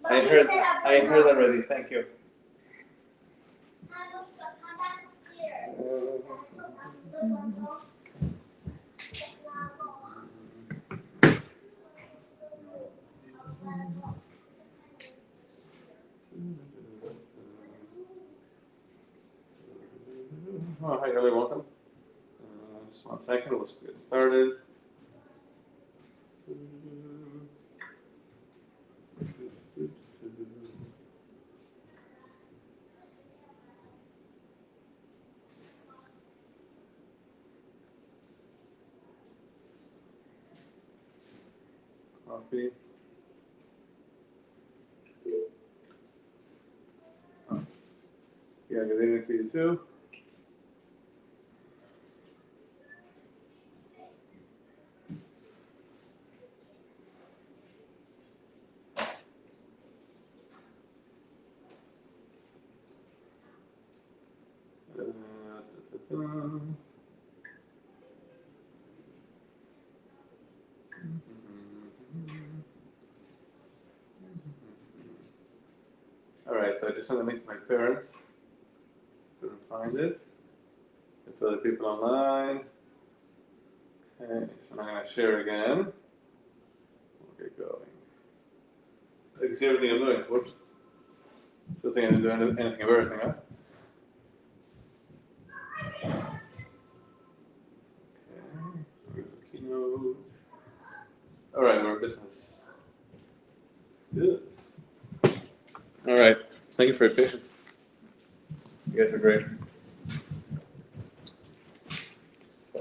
I heard already. Thank you. Oh, hi, everybody. Welcome. Just 1 second. Let's get started. Coffee. Oh. Yeah, good evening to you too. All right, so I just sent a link to my parents. Couldn't find it. And to other people online. Okay, so I'm going to share again. We'll get going. You can see everything I'm doing. Whoops. Still think I didn't do anything embarrassing, huh? Okay, here's the keynote. All right, we're business. Yes. All right, thank you for your patience. You guys are great. I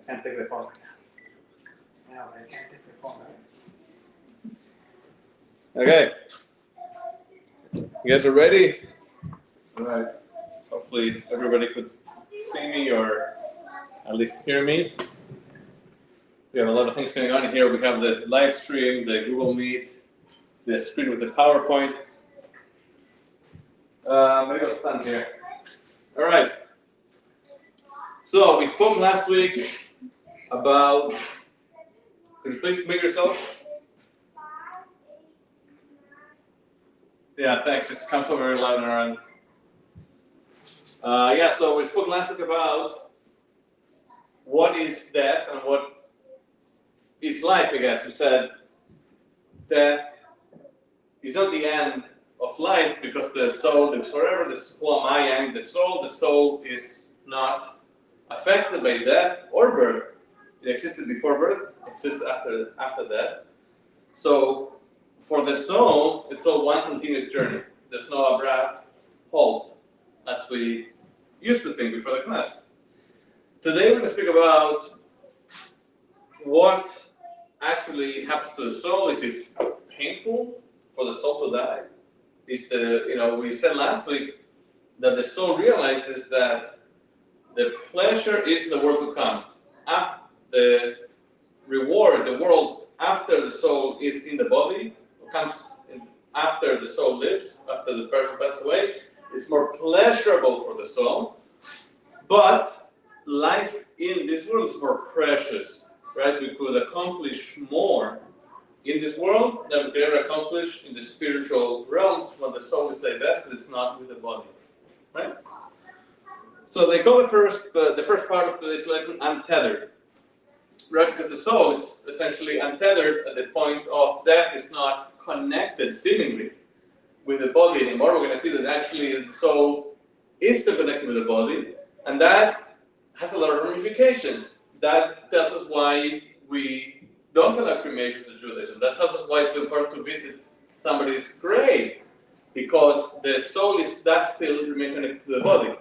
can't take the phone. No, I can't take the phone. Okay. You guys are ready? All right. Hopefully everybody could see me or at least hear me. We have a lot of things going on here. We have the live stream, the Google Meet, the screen with the PowerPoint. Maybe I'll stand here. All right. So we spoke last week about, can you please make yourself? Yeah, thanks. It comes over very loud on our end. Yeah, so we spoke last week about what is death and what is life, I guess. We said death is not the end of life because the soul lives forever. The soul is not affected by death or birth. It existed before birth, exists after death. So for the soul, it's all one continuous journey. There's no abrupt halt, as we used to think before the class. Today we're going to speak about what actually happens to the soul. Is it painful for the soul to die? We said last week that the soul realizes that the pleasure is in the world to come. The reward, the world after the soul is in the body, comes after the soul lives, after the person passes away, is more pleasurable for the soul. But life in this world is more precious, right? We could accomplish more in this world than we could ever accomplish in the spiritual realms when the soul is divested, it's not with the body, right? So they call the first part of this lesson untethered, right? Because the soul is essentially untethered at the point of death. It's not connected, seemingly, with the body anymore. We're going to see that actually the soul is still connected with the body, and that has a lot of ramifications. That tells us why we don't allow cremation to Judaism. That tells us why it's important to visit somebody's grave, because the soul does still remain connected to the body.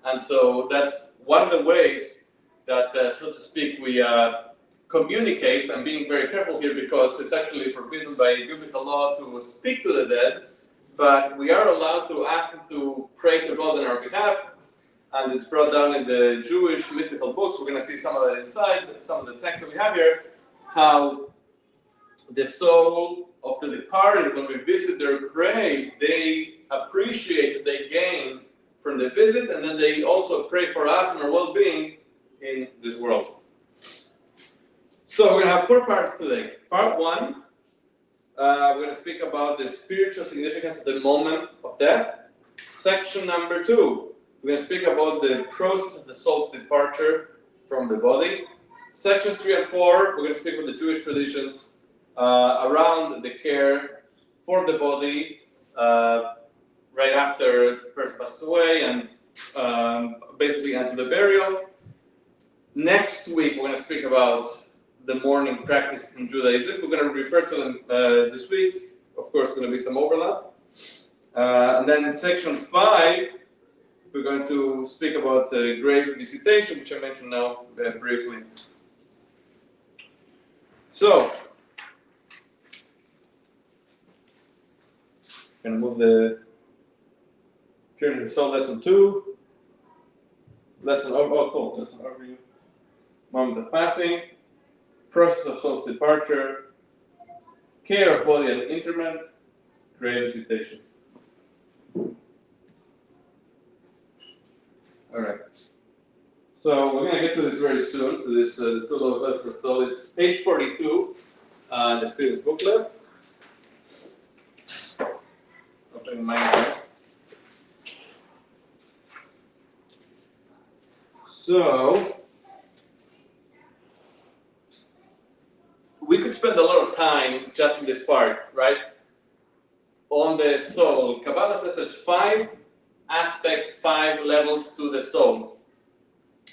And so that's one of the ways that, so to speak, we communicate. I'm being very careful here because it's actually forbidden by biblical law to speak to the dead, but we are allowed to ask them to pray to God on our behalf. And it's brought down in the Jewish mystical books. We're going to see some of that inside, some of the text that we have here, how the soul of the departed, when we visit their grave, they appreciate, they gain from the visit, and then they also pray for us and our well-being in this world. So we're going to have 4 parts today. Part 1, we're going to speak about the spiritual significance of the moment of death. Section number 2, we're going to speak about the process of the soul's departure from the body. Sections 3 and 4, we're going to speak about the Jewish traditions around the care for the body right after the person passes away and basically until the burial. Next week, we're going to speak about the mourning practices in Judaism. We're going to refer to them this week. Of course, going to be some overlap. And then in section 5, we're going to speak about grave visitation, which I mentioned now briefly. So, I'm going to move the Journey to the Soul, lesson 2. Lesson overview. Moment of passing. Process of soul's departure, care of body and interment, grave visitation. All right. So we're going to get to this very soon, to this two laws of the soul. It's page 42, the student's booklet. Opening my mind. So we could spend a lot of time just in this part, right? On the soul. Kabbalah says there's 5 aspects, 5 levels to the soul.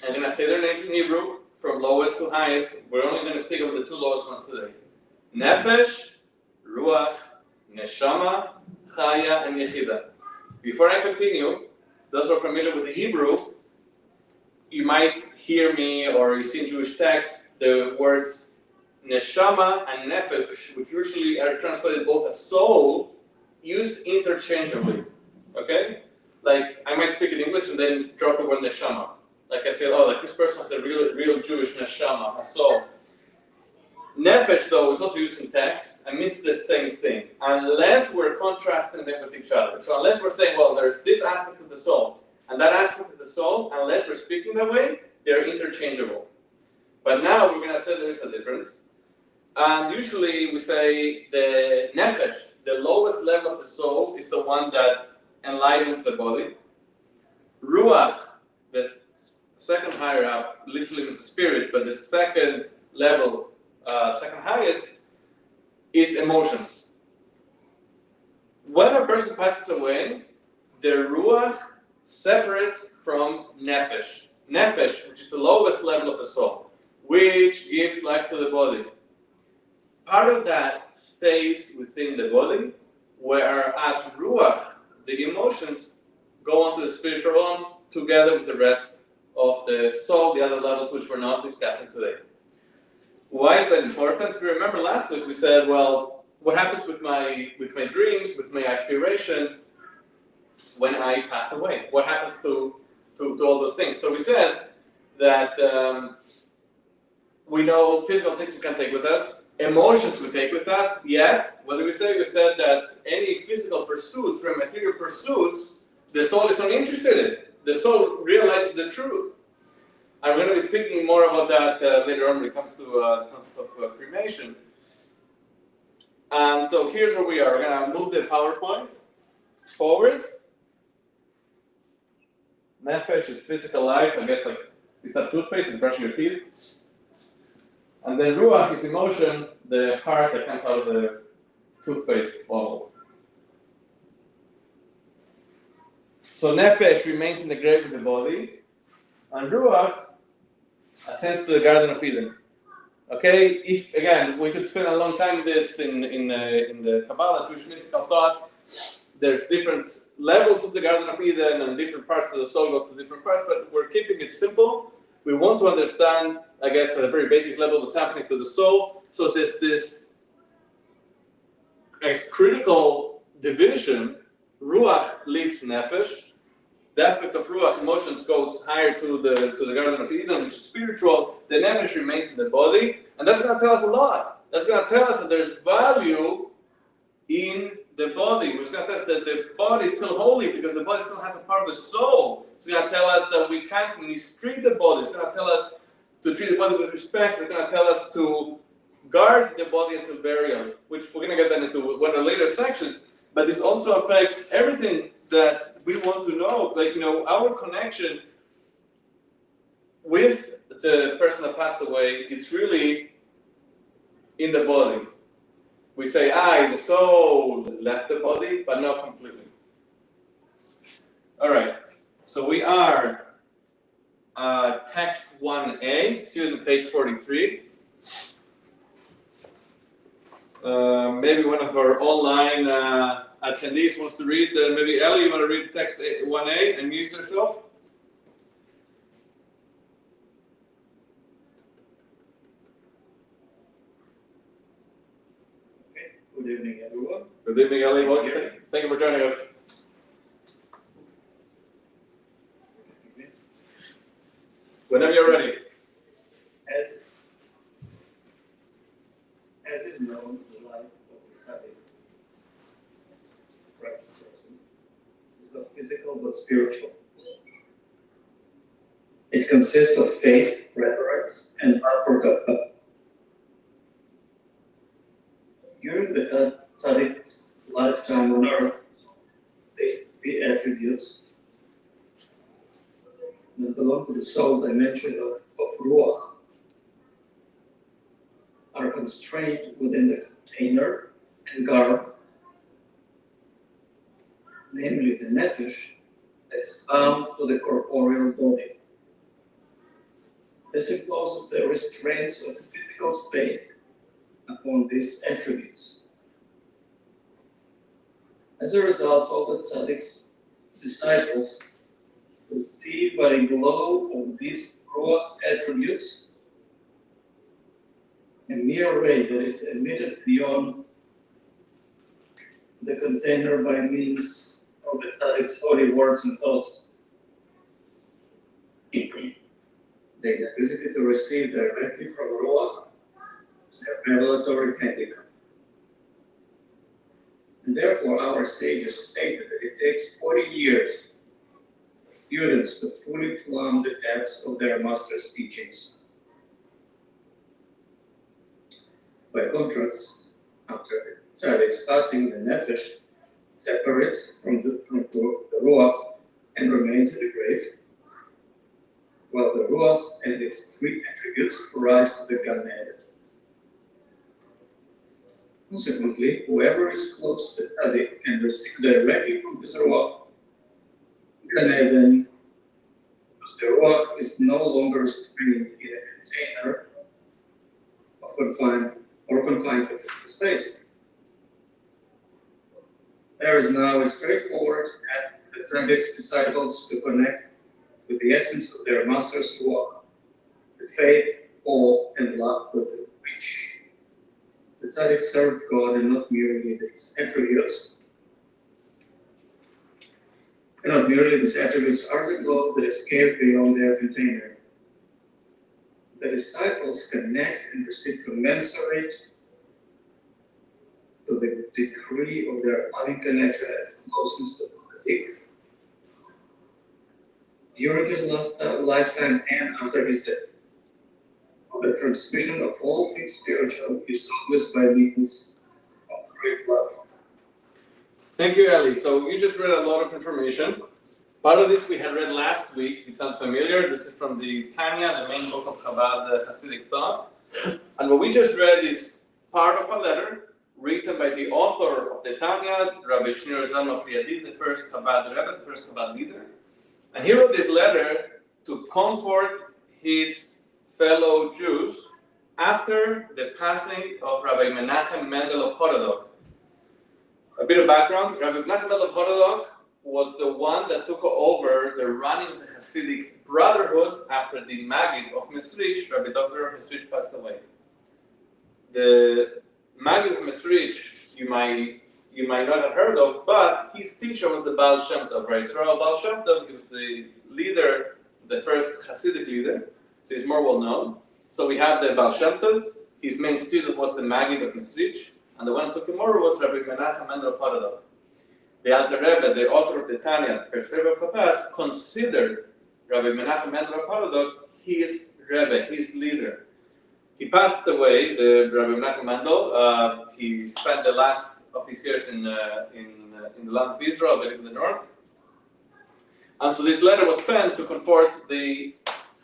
I'm going to say their names in Hebrew, from lowest to highest. We're only going to speak of the 2 lowest ones today. Nefesh, Ruach, Neshama, Chaya, and Yechida. Before I continue, those who are familiar with the Hebrew, you might hear me or you see in Jewish text the words Neshama and Nefesh, which usually are translated both as soul, used interchangeably. Okay? Like, I might speak in English and then drop the word Neshama. Like I say, oh, like this person has a real Jewish Neshama, a soul. Nefesh, though, is also used in text and means the same thing, unless we're contrasting them with each other. So unless we're saying, well, there's this aspect of the soul and that aspect of the soul, unless we're speaking that way, they're interchangeable. But now we're going to say there's a difference. And usually we say the nefesh, the lowest level of the soul, is the one that enlightens the body. Ruach, the second higher up, literally means the spirit, but the second level, second highest, is emotions. When a person passes away, the ruach separates from nefesh. Nefesh, which is the lowest level of the soul, which gives life to the body. Part of that stays within the body, whereas ruach, the emotions, go on to the spiritual realms together with the rest of the soul, the other levels which we're not discussing today. Why is that important? If you remember last week, we said, well, what happens with my dreams, with my aspirations, when I pass away? What happens to all those things? So we said that we know physical things we can take with us, emotions we take with us, yet, what did we say? We said that any physical pursuits, material pursuits, the soul is only interested in. The soul realizes the truth. And we're going to be speaking more about that later on when it comes to the concept of cremation. And so here's where we are. We're going to move the PowerPoint forward. Nefesh is physical life. I guess like it's that toothpaste, it's brushing your teeth. And then Ruach is emotion, the heart that comes out of the toothpaste bottle. So Nefesh remains in the grave with the body, and Ruach attends to the Garden of Eden. Okay, if again we could spend a long time in this in the Kabbalah, Jewish mystical thought. There's different levels of the Garden of Eden, and different parts of the soul go to different parts. But we're keeping it simple. We want to understand, I guess, at a very basic level, what's happening to the soul. So there's this critical division. Ruach leaves Nefesh. The aspect of Ruach, emotions, goes higher to the Garden of Eden, which is spiritual. The Nefesh remains in the body. And that's going to tell us a lot. That's going to tell us that there's value in the body, which is going to tell us that the body is still holy because the body still has a part of the soul. It's going to tell us that we can't mistreat the body. It's going to tell us to treat the body with respect is going to tell us to guard the body until burial, which we're going to get that into one of the later sections. But this also affects everything that we want to know, like, our connection with the person that passed away. It's really in the body. We say, the soul left the body, but not completely. All right, so we are text 1A, still on page 43. Maybe one of our online attendees wants to read. Maybe Ellie, you want to read text 1A and mute yourself? Okay. Good evening, everyone. Good evening, Ellie. Well, thank you for joining us. Whenever you're ready. As is known, the life of the tzaddik, righteous person, is not physical but spiritual. It consists of faith, reverence, and love for God. During the tzaddik's lifetime on earth, the attributes that belong to the soul dimension of Ruach are constrained within the container and garb, namely the nefesh that is bound to the corporeal body. This imposes the restraints of physical space upon these attributes. As a result, all the tzaddik's disciples receive but a glow of these Ruach attributes, a mere ray that is emitted beyond the container by means of the tzaddik's holy words and thoughts. The ability to receive directly from Ruach is a revelatory handicap. And therefore, our sages stated that it takes 40 years for students to fully plumb the depths of their master's teachings. By contrast, after the tzaddik's passing, the nefesh separates from the ruach and remains in the grave, while the ruach and its three attributes rise to the Gan Eden. Consequently, whoever is close to the tzaddik can receive directly from his ruach Gan Eden, because the ruach is no longer restrained in a container of confined to space. There is now a straightforward path for the tzaddik's disciples to connect with the essence of their master's ruach, the faith, awe, and love with which the tzaddik served God, and not merely these attributes. And not merely these attributes are the globe that escaped beyond their container. The disciples connect and receive commensurate to the degree of their loving connection and closeness to the tzaddik. During his last lifetime and after his death, the transmission of all things spiritual is always by means of great love. Thank you, Ellie. So you just read a lot of information. Part of this we had read last week. It sounds familiar. This is from the Tanya, the main book of Chabad, the Hasidic thought. And what we just read is part of a letter written by the author of the Tanya, Rabbi Shneur Zalman of Liadi, the first Chabad Rebbe, the first Chabad leader. And he wrote this letter to comfort his fellow Jews after the passing of Rabbi Menachem Mendel of Horodok. A bit of background, Rabbi Menachem Mendel of Horodok was the one that took over the running of the Hasidic Brotherhood after the Maggid of Mesrich, Rabbi Dr. Mesrich, passed away. The Maggid of Mesrich, you might not have heard of, but his teacher was the Baal Shem Tov, right? Israel Baal Shem Tov, he was the leader, the first Hasidic leader, so he's more well known. So we have the Baal Shem Tov, his main student was the Maggid of Mesrich, and the one who took him over was Rabbi Menachem Mendel of Horodok. The Alter Rebbe, the author of the Tanya, the first Rebbe of Chabad, considered Rabbi Menachem Mendel of Horodok his Rebbe, his leader. He passed away, the Rabbi Menachem Mendel. He spent the last of his years in the land of Israel, I believe in the north. And so this letter was penned to comfort the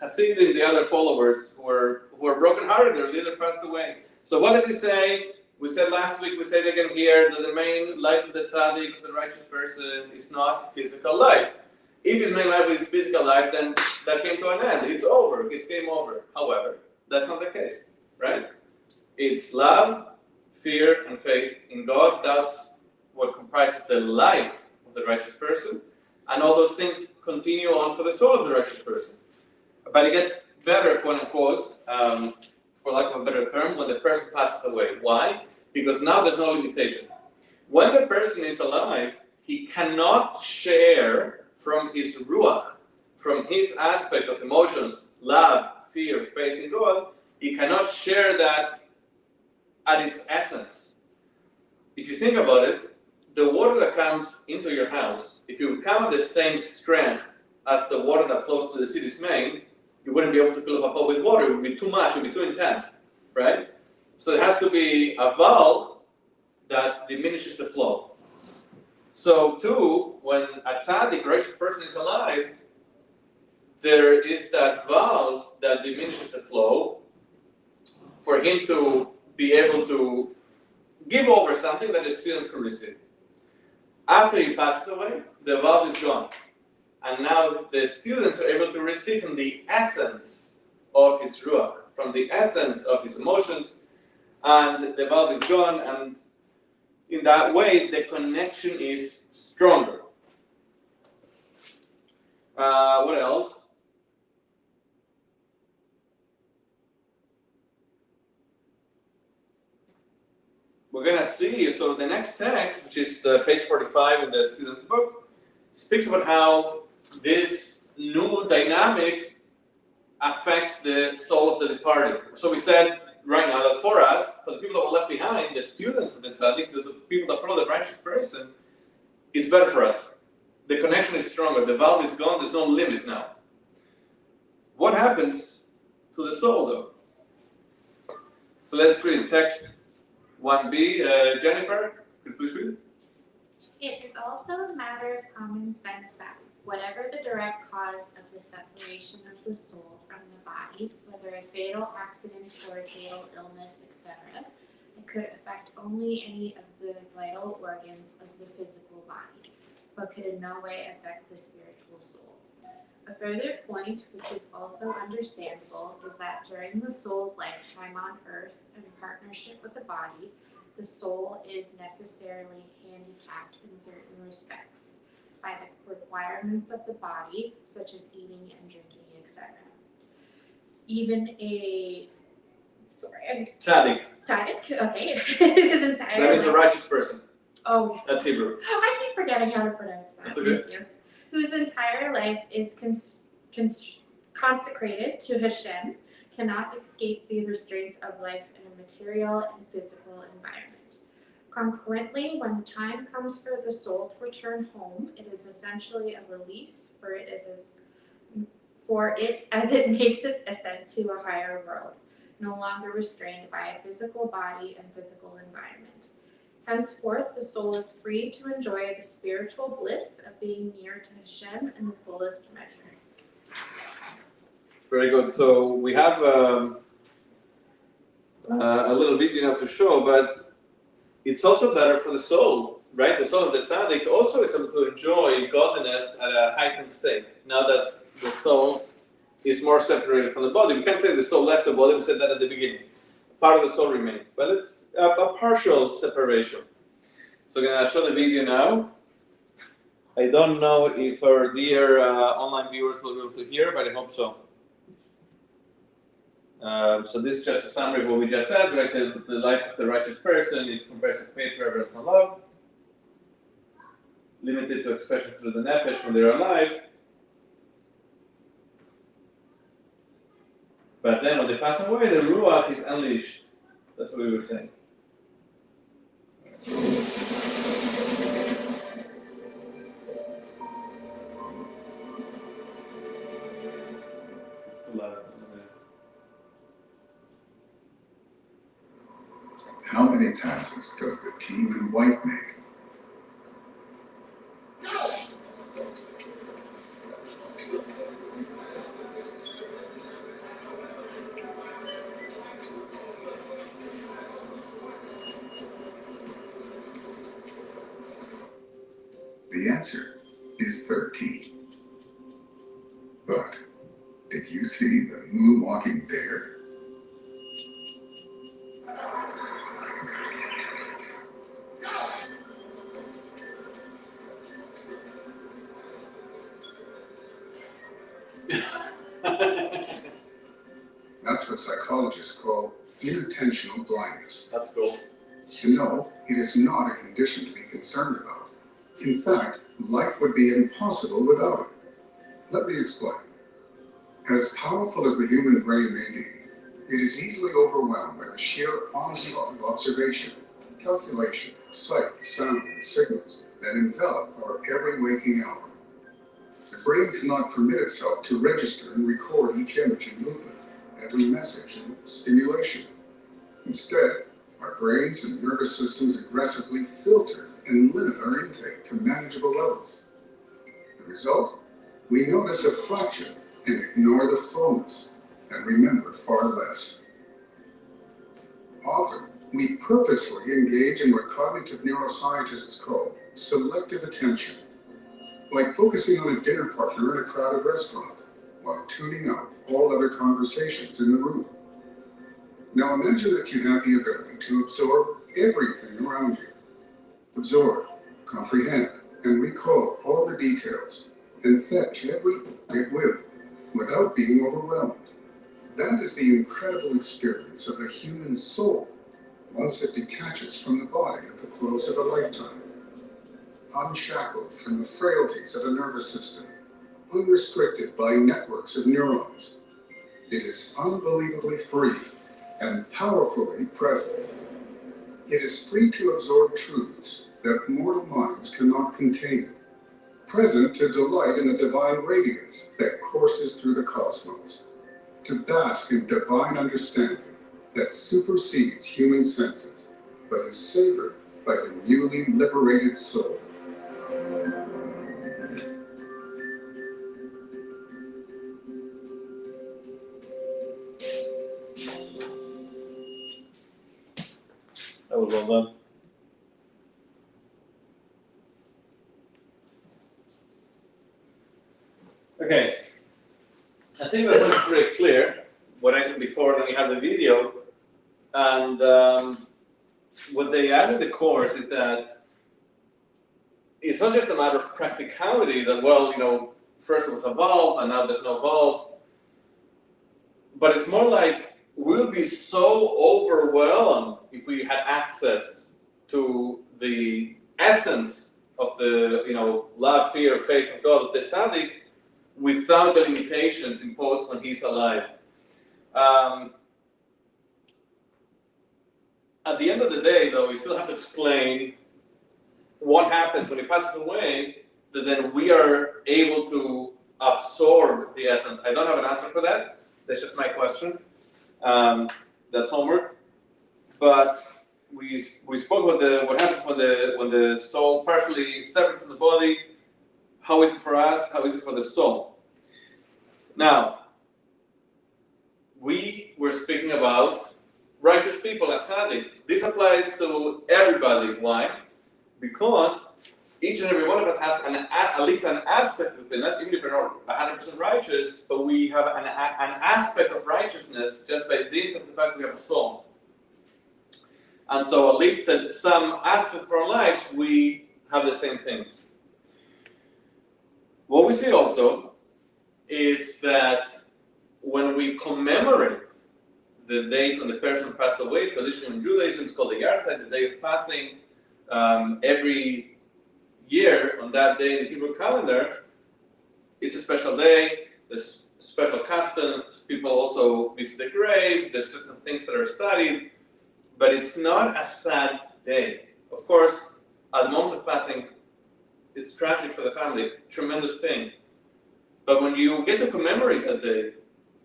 Hasidim, the other followers who were brokenhearted. Their leader passed away. So what does he say? We said last week, we say it again here, that the main life of the tzaddik, of the righteous person, is not physical life. If his main life is physical life, then that came to an end. It's over. It's game over. However, that's not the case, right? It's love, fear, and faith in God. That's what comprises the life of the righteous person. And all those things continue on for the soul of the righteous person. But it gets better, quote unquote, for lack of a better term, when the person passes away. Why? Because now there's no limitation. When the person is alive, he cannot share from his ruach, from his aspect of emotions, love, fear, faith in God. He cannot share that at its essence. If you think about it, the water that comes into your house, if you come at the same strength as the water that flows to the city's main, you wouldn't be able to fill up a pot with water. It would be too much, it would be too intense, right? So it has to be a valve that diminishes the flow. So too, when a tzaddik, righteous person, is alive, there is that valve that diminishes the flow for him to be able to give over something that the students could receive. After he passes away, the valve is gone. And now the students are able to receive from the essence of his ruach, from the essence of his emotions, and the valve is gone, and in that way the connection is stronger. What else? We're going to see, so the next text, which is the page 45 in the student's book, speaks about how this new dynamic affects the soul of the departed. So we said right now that for us, for the people that were left behind, the students of the tzaddik, the people that follow the righteous person, it's better for us. The connection is stronger. The valve is gone. There's no limit now. What happens to the soul, though? So let's read text 1b. Jennifer, could you please read it? It is also a matter of common sense that whatever the direct cause of the separation of the soul from the body, whether a fatal accident or a fatal illness, etc., it could affect only any of the vital organs of the physical body, but could in no way affect the spiritual soul. A further point, which is also understandable, is that during the soul's lifetime on earth in partnership with the body, the soul is necessarily handicapped in certain respects by the requirements of the body, such as eating and drinking, etc. Even a Tzaddik. tzaddik, okay, his entire That means a life. righteous person. Oh, That's Hebrew. I keep forgetting how to pronounce that. That's okay. Thank you. Whose entire life is consecrated to Hashem, cannot escape the restraints of life in a material and physical environment. Consequently, when the time comes for the soul to return home, it is essentially a release for it as it makes its ascent to a higher world, no longer restrained by a physical body and physical environment. Henceforth, the soul is free to enjoy the spiritual bliss of being near to Hashem in the fullest measure. Very good. So we have a little video now to show, but it's also better for the soul, right? The soul of the tzaddik also is able to enjoy godliness at a heightened state. Now that the soul is more separated from the body, we can't say the soul left the body. We said that at the beginning. Part of the soul remains, but it's a partial separation. So I'm gonna show the video now. I don't know if our dear online viewers will be able to hear, but I hope so. So this is just a summary of what we just said, right? The life of the righteous person is compared to faith, reverence, and love, limited to expression through the nefesh when they're alive. But then when they pass away, the ruach is unleashed. That's what we were saying. many passes does the team in white make? The answer is 13. But did you see the moonwalking bear? That's what psychologists call inattentional blindness. That's cool. No, it is not a condition to be concerned about. In fact, life would be impossible without it. Let me explain. As powerful as the human brain may be, it is easily overwhelmed by the sheer onslaught of observation, calculation, sight, sound, and signals that envelop our every waking hour. The brain cannot permit itself to register and record each image and movement, every message and stimulation. Instead, our brains and nervous systems aggressively filter and limit our intake to manageable levels. The result? We notice a fraction and ignore the fullness and remember far less. Often, we purposely engage in what cognitive neuroscientists call selective attention, like focusing on a dinner partner in a crowded restaurant while tuning out all other conversations in the room. Now imagine that you have the ability to absorb everything around you. Absorb, comprehend, and recall all the details, and fetch every it will, without being overwhelmed. That is the incredible experience of the human soul once it detaches from the body at the close of a lifetime. Unshackled from the frailties of a nervous system, unrestricted by networks of neurons. It is unbelievably free and powerfully present. It is free to absorb truths that mortal minds cannot contain, present to delight in the divine radiance that courses through the cosmos, to bask in divine understanding that supersedes human senses, but is savored by the newly liberated soul. That was well done. Okay. I think that was very clear. What I said before, then you have the video. And what they add in the course is that it's not just a matter of practicality that, well, you know, first it was a valve and now there's no valve. But it's more like we'll be so overwhelmed if we had access to the essence of the, you know, love, fear, faith of God of the tzaddik without the limitations imposed when he's alive. At the end of the day, though, we still have to explain what happens when he passes away, that then we are able to absorb the essence. I don't have an answer for that. That's just my question. That's homework. But we spoke about what happens when the soul partially separates from the body. How is it for us? How is it for the soul? Now, we were speaking about righteous people at tzaddik. This applies to everybody. Why? Because each and every one of us has at least an aspect within us, even if we're not 100% righteous, but we have an aspect of righteousness just by dint of the fact we have a soul. And so at least in some aspect of our lives, we have the same thing. What we see also is that when we commemorate the date when the person passed away, tradition in Judaism is called the Yahrzeit, the day of passing, every year on that day in the Hebrew calendar, it's a special day, there's special custom, people also visit the grave, there's certain things that are studied, but it's not a sad day. Of course, at the moment of passing, it's tragic for the family, tremendous pain. But when you get to commemorate that day,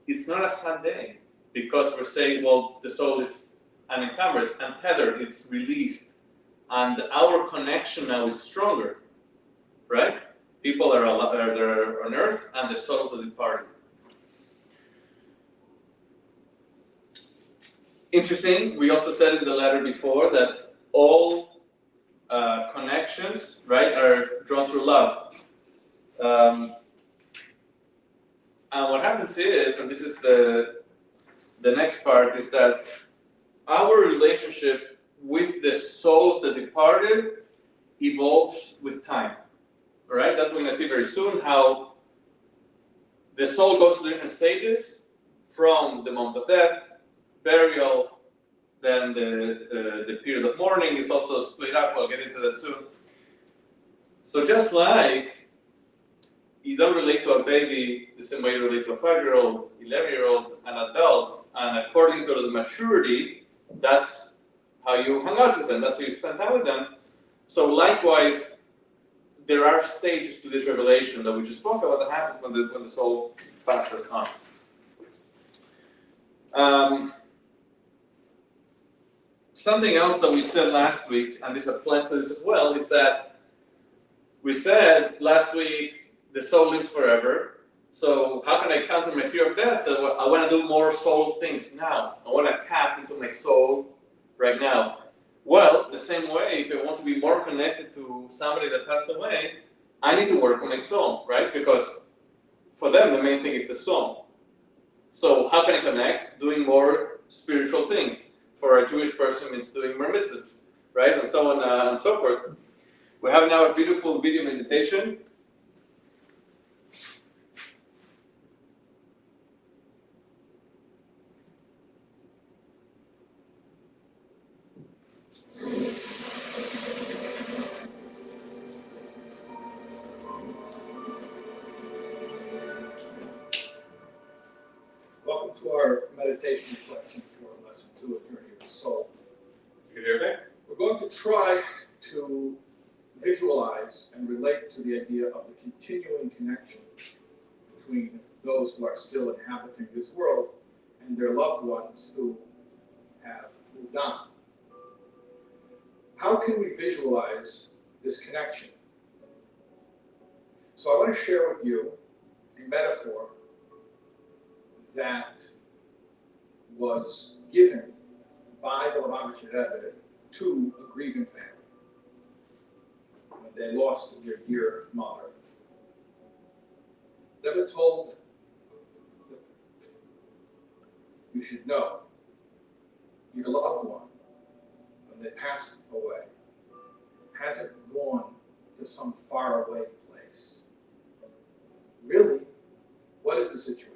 it's not a sad day, because we're saying, well, the soul is unencumbered, untethered, it's released, and our connection now is stronger, right? People are on earth, and the soul of the departed. Interesting, we also said in the letter before that all connections, right, are drawn through love. And what happens is, and this is the next part, is that our relationship with the soul of the departed evolves with time. All right, that's what we're going to see very soon, how the soul goes through different stages from the moment of death, burial, then the period of mourning is also split up. I'll get into that soon. So just like you don't relate to a baby the same way you relate to a 5-year-old, 11-year-old, an adult, and according to the maturity, that's how you hang out with them, that's how you spend time with them. So likewise, there are stages to this revelation that we just spoke about that happens when the soul passes on. Something else that we said last week, and this applies to this as well, is that we said last week the soul lives forever. So how can I counter my fear of death? So I want to do more soul things now. I want to tap into my soul right now. Well, the same way, if I want to be more connected to somebody that passed away, I need to work on my soul, right? Because for them, the main thing is the soul. So how can I connect? Doing more spiritual things. For a Jewish person, it's doing more mitzvahs, right? And so on and so forth. We have now a beautiful video meditation. Welcome to our meditation reflection for lesson 2 of Journey of the Soul. You hear okay? We're going to try to visualize and relate to the idea of the continuing connection between those who are still inhabiting this world and their loved ones who have moved on. How can we visualize this connection? So I want to share with you a metaphor that was given by the Lubavitcher Rebbe to a grieving family when they lost their dear mother. Rebbe told them, you should know your loved one, when they passed away, hasn't gone to some faraway place. Really, what is the situation?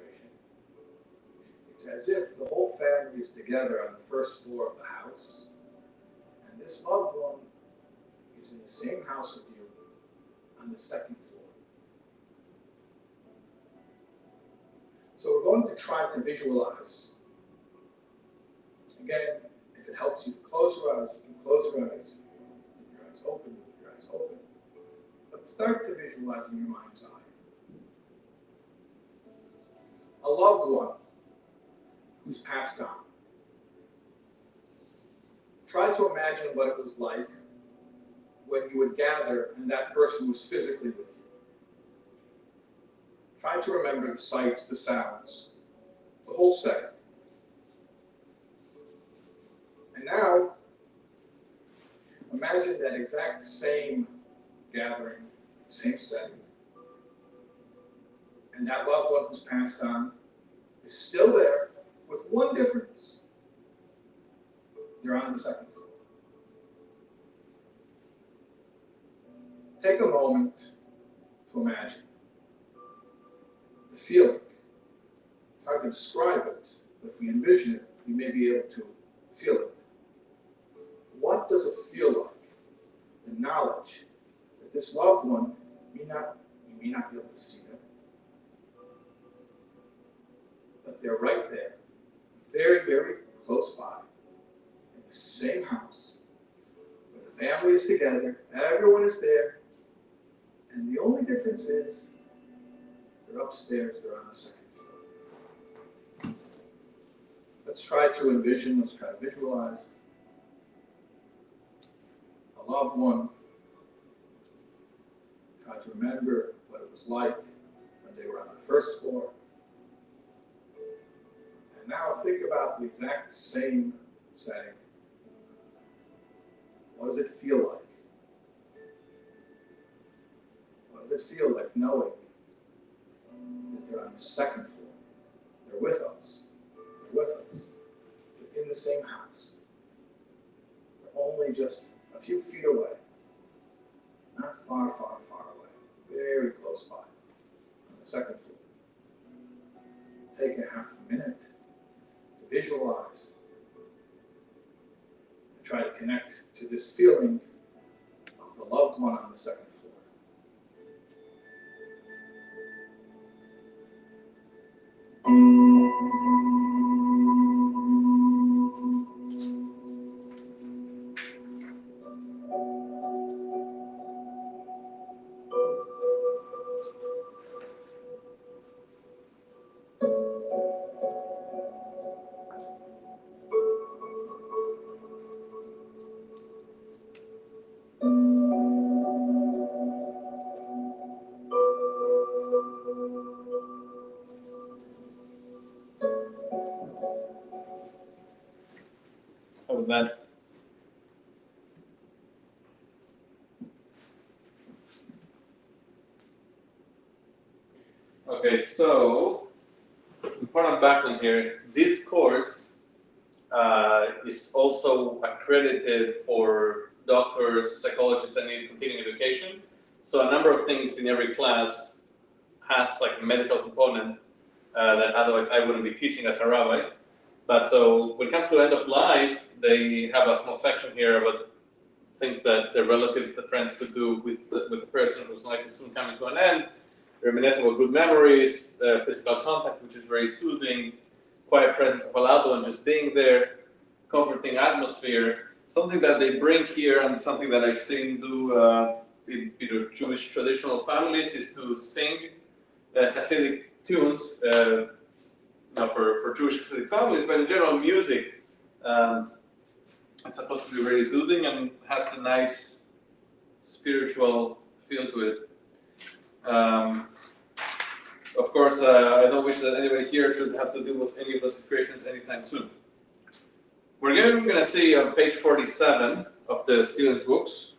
It's as if the whole family is together on the first floor of the house, and this loved one is in the same house with you on the second floor. So we're going to try to visualize. Again, if it helps you to close your eyes, you can close your eyes. Keep your eyes open, keep your eyes open. But start to visualize in your mind's eye. A loved one who's passed on. Try to imagine what it was like when you would gather and that person was physically with you. Try to remember the sights, the sounds, the whole setting. And now, imagine that exact same gathering, same setting, and that loved one who's passed on is still there, with one difference. You're on the second floor. Take a moment to imagine the feeling. It's hard to describe it, but if we envision it, we may be able to feel it. What does it feel like? The knowledge that this loved one, you may not be able to see them, but they're right there. Very, very close by, in the same house, where the family is together, everyone is there, and the only difference is they're upstairs, they're on the second floor. Let's try to envision, let's try to visualize a loved one. Try to remember what it was like when they were on the first floor. And now think about the exact same setting. What does it feel like? What does it feel like knowing that they're on the second floor? They're with us. They're with us. They're in the same house. They're only just a few feet away. Not far, far, far away. Very close by. On the second floor. Take a half a minute to visualize. And try to connect to this feeling of the loved one on the second floor. How was that? Okay, so important background here. This course is also accredited for doctors, psychologists that need continuing education. So a number of things in every class has like a medical component that otherwise I wouldn't be teaching as a rabbi. But so when it comes to end of life, they have a small section here about things that their relatives, the friends could do with the person whose life is soon coming to an end, reminiscing about good memories, physical contact, which is very soothing, quiet presence of a loved one, just being there, comforting atmosphere, something that they bring here and something that I've seen do in Jewish traditional families is to sing Hasidic tunes, for Jewish Hasidic families, but in general music. It's supposed to be very soothing and has the nice spiritual feel to it. Of course, I don't wish that anybody here should have to deal with any of those situations anytime soon. We're going to see on page 47 of the students' books.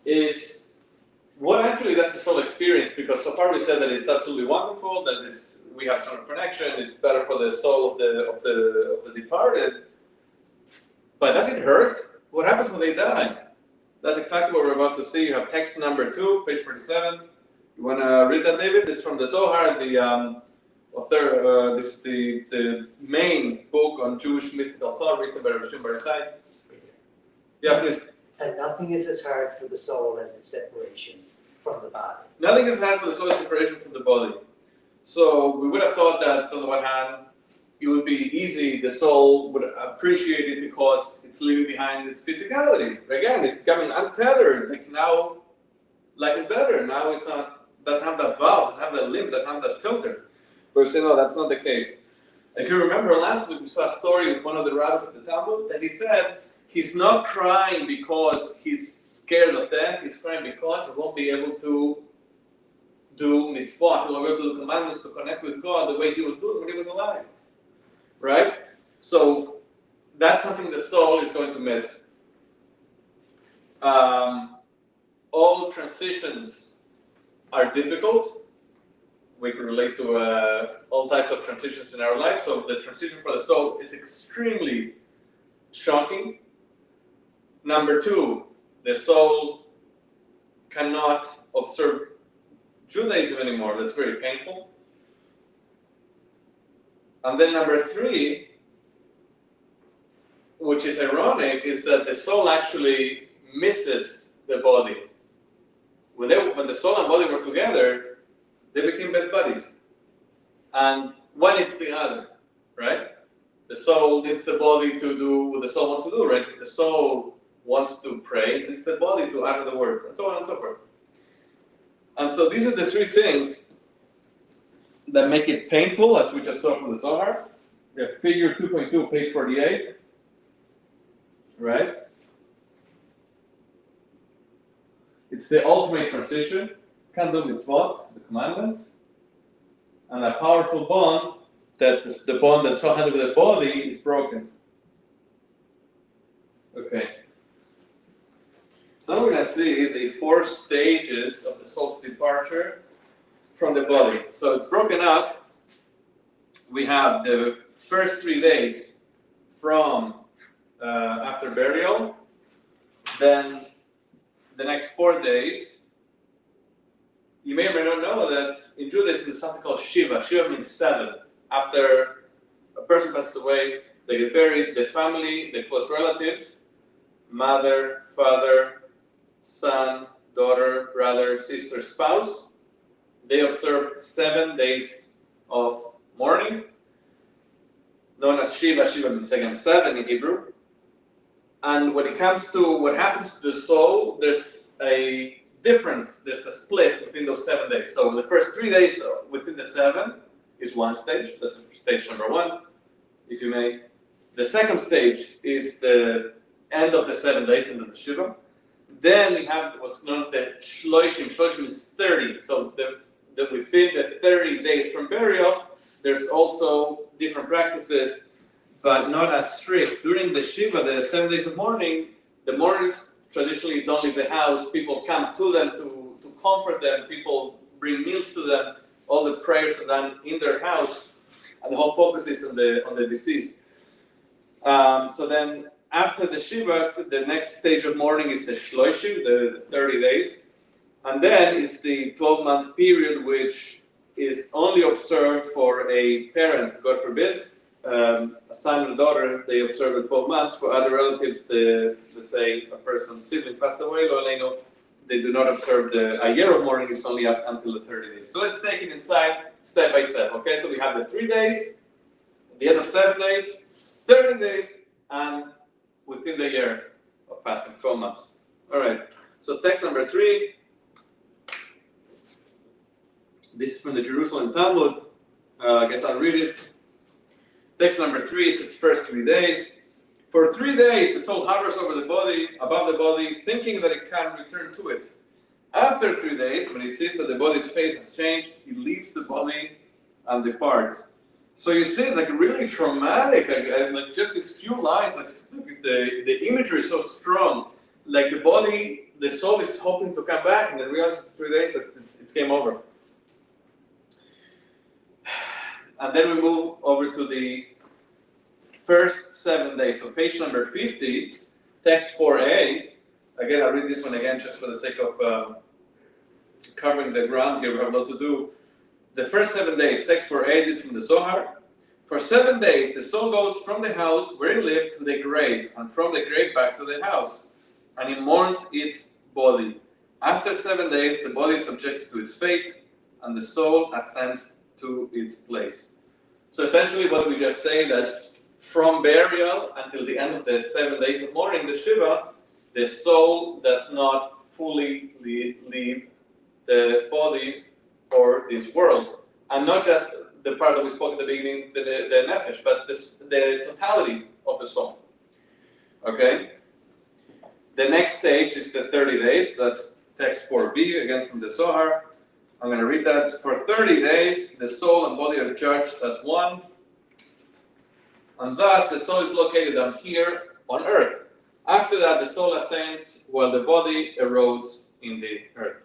Is what actually that's the soul experience, because so far we said that it's absolutely wonderful, that we have some connection, it's better for the soul of the departed. But does it hurt? What happens when they die? That's exactly what we're about to see. You have text number 2, page 47. You want to read that, David? It's from the Zohar, the author. This is the main book on Jewish mystical thought written by Rav Shimon Bar Yochai. Yeah, please. And nothing is as hard for the soul as its separation from the body. Nothing is hard for the soul separation from the body. So we would have thought that on the one hand, it would be easy, the soul would appreciate it because it's leaving behind its physicality. Again, it's becoming untethered. Like now, life is better. Now it's not, doesn't have that valve, doesn't have that limit, doesn't have that filter. But we say, no, that's not the case. If you remember last week, we saw a story with one of the rabbis of the Talmud that he said, he's not crying because he's scared of death, he's crying because he won't be able to do mitzvot, he won't be able to do commandments, to connect with God the way he was doing when he was alive. Right? So that's something the soul is going to miss. All transitions are difficult. We can relate to all types of transitions in our life. So the transition for the soul is extremely shocking. Number 2, the soul cannot observe Judaism anymore. That's very painful. And then number 3, which is ironic, is that the soul actually misses the body. When the soul and body were together, they became best buddies. And one needs the other, right? The soul needs the body to do what the soul wants to do, right? If the soul wants to pray, it's the body to utter the words, and so on and so forth. And so these are the 3 things that make it painful, as we just saw from the Zohar. We have figure 2.2, page 48. Right? It's the ultimate transition. Can't do mitzvot, the commandments, and a powerful bond that is the bond that's so handled with the body is broken. Okay. So now we're going to see the 4 stages of the soul's departure from the body. So it's broken up. We have the first 3 days from after burial, then the next 4 days. You may or may not know that in Judaism there's something called Shiva. Shiva means 7. After a person passes away, they get buried, the family, the close relatives, mother, father, son, daughter, brother, sister, spouse, they observe 7 days of mourning, known as Shiva. Shiva means again 7 in Hebrew. And when it comes to what happens to the soul, there's a difference, there's a split within those 7 days. So the first 3 days within the 7 is one stage, that's stage number 1, if you may. The second stage is the end of the 7 days into the Shiva. Then we have what's known as the Shloshim. Shloshim is 30. So within the 30 days from burial, there's also different practices, but not as strict. During the Shiva, the 7 days of mourning, the mourners traditionally don't leave the house. People come to them to comfort them. People bring meals to them. All the prayers are done in their house, and the whole focus is on the deceased. So then, after the Shiva, the next stage of mourning is the Shloshim, the 30 days, and then is the 12-month period, which is only observed for a parent, God forbid. A son or daughter, they observe it 12 months. For other relatives, let's say a person's sibling passed away, they do not observe a year of mourning. It's only up until the 30 days. So let's take it inside step by step. Okay, so we have the 3 days, the end of 7 days, 30 days, and within the year of passing, 12 months. All right, so text number 3. This is from the Jerusalem Talmud. I guess I'll read it. Text number 3, it's the first 3 days. For 3 days, the soul hovers over the body, above the body, thinking that it can return to it. After 3 days, when it sees that the body's face has changed, it leaves the body and departs. So you see, it's like really traumatic. Like just these few lines, like the imagery is so strong. Like the soul is hoping to come back, and then realizes after 3 days that it's game over. And then we move over to the first 7 days. So page number 50, text 4a. Again, I'll read this one again just for the sake of covering the ground here. We have a lot to do. The first 7 days, text 4a, this is from the Zohar. For 7 days, the soul goes from the house where it lived to the grave, and from the grave back to the house, and it mourns its body. After 7 days, the body is subjected to its fate, and the soul ascends to its place. So essentially what we just say that from burial until the end of the 7 days of mourning, the Shiva, the soul does not fully leave the body or this world. And not just the part that we spoke at the beginning, the nefesh, but the totality of the soul. Okay? The next stage is the 30 days. That's text 4b, again from the Zohar. I'm going to read that. For 30 days, the soul and body are judged as one. And thus, the soul is located down here on earth. After that, the soul ascends while the body erodes in the earth.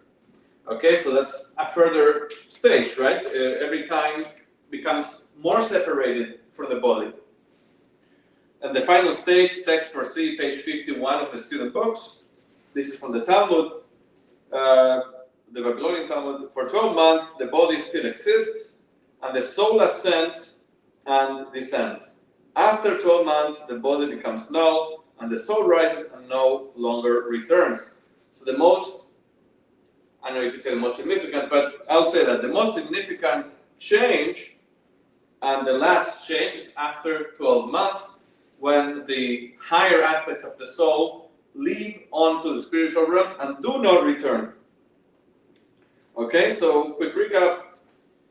Okay, so that's a further stage, right? Every time becomes more separated from the body. And the final stage, text 4c, page 51 of the student books. This is from the Talmud. The Babylonian Talmud. For 12 months, the body still exists, and the soul ascends and descends. After 12 months, the body becomes null, and the soul rises and no longer returns. So the most, I know you can say the most significant, but I'll say that the most significant change, and the last change, is after 12 months, when the higher aspects of the soul leave onto the spiritual realms and do not return. Okay, so quick recap.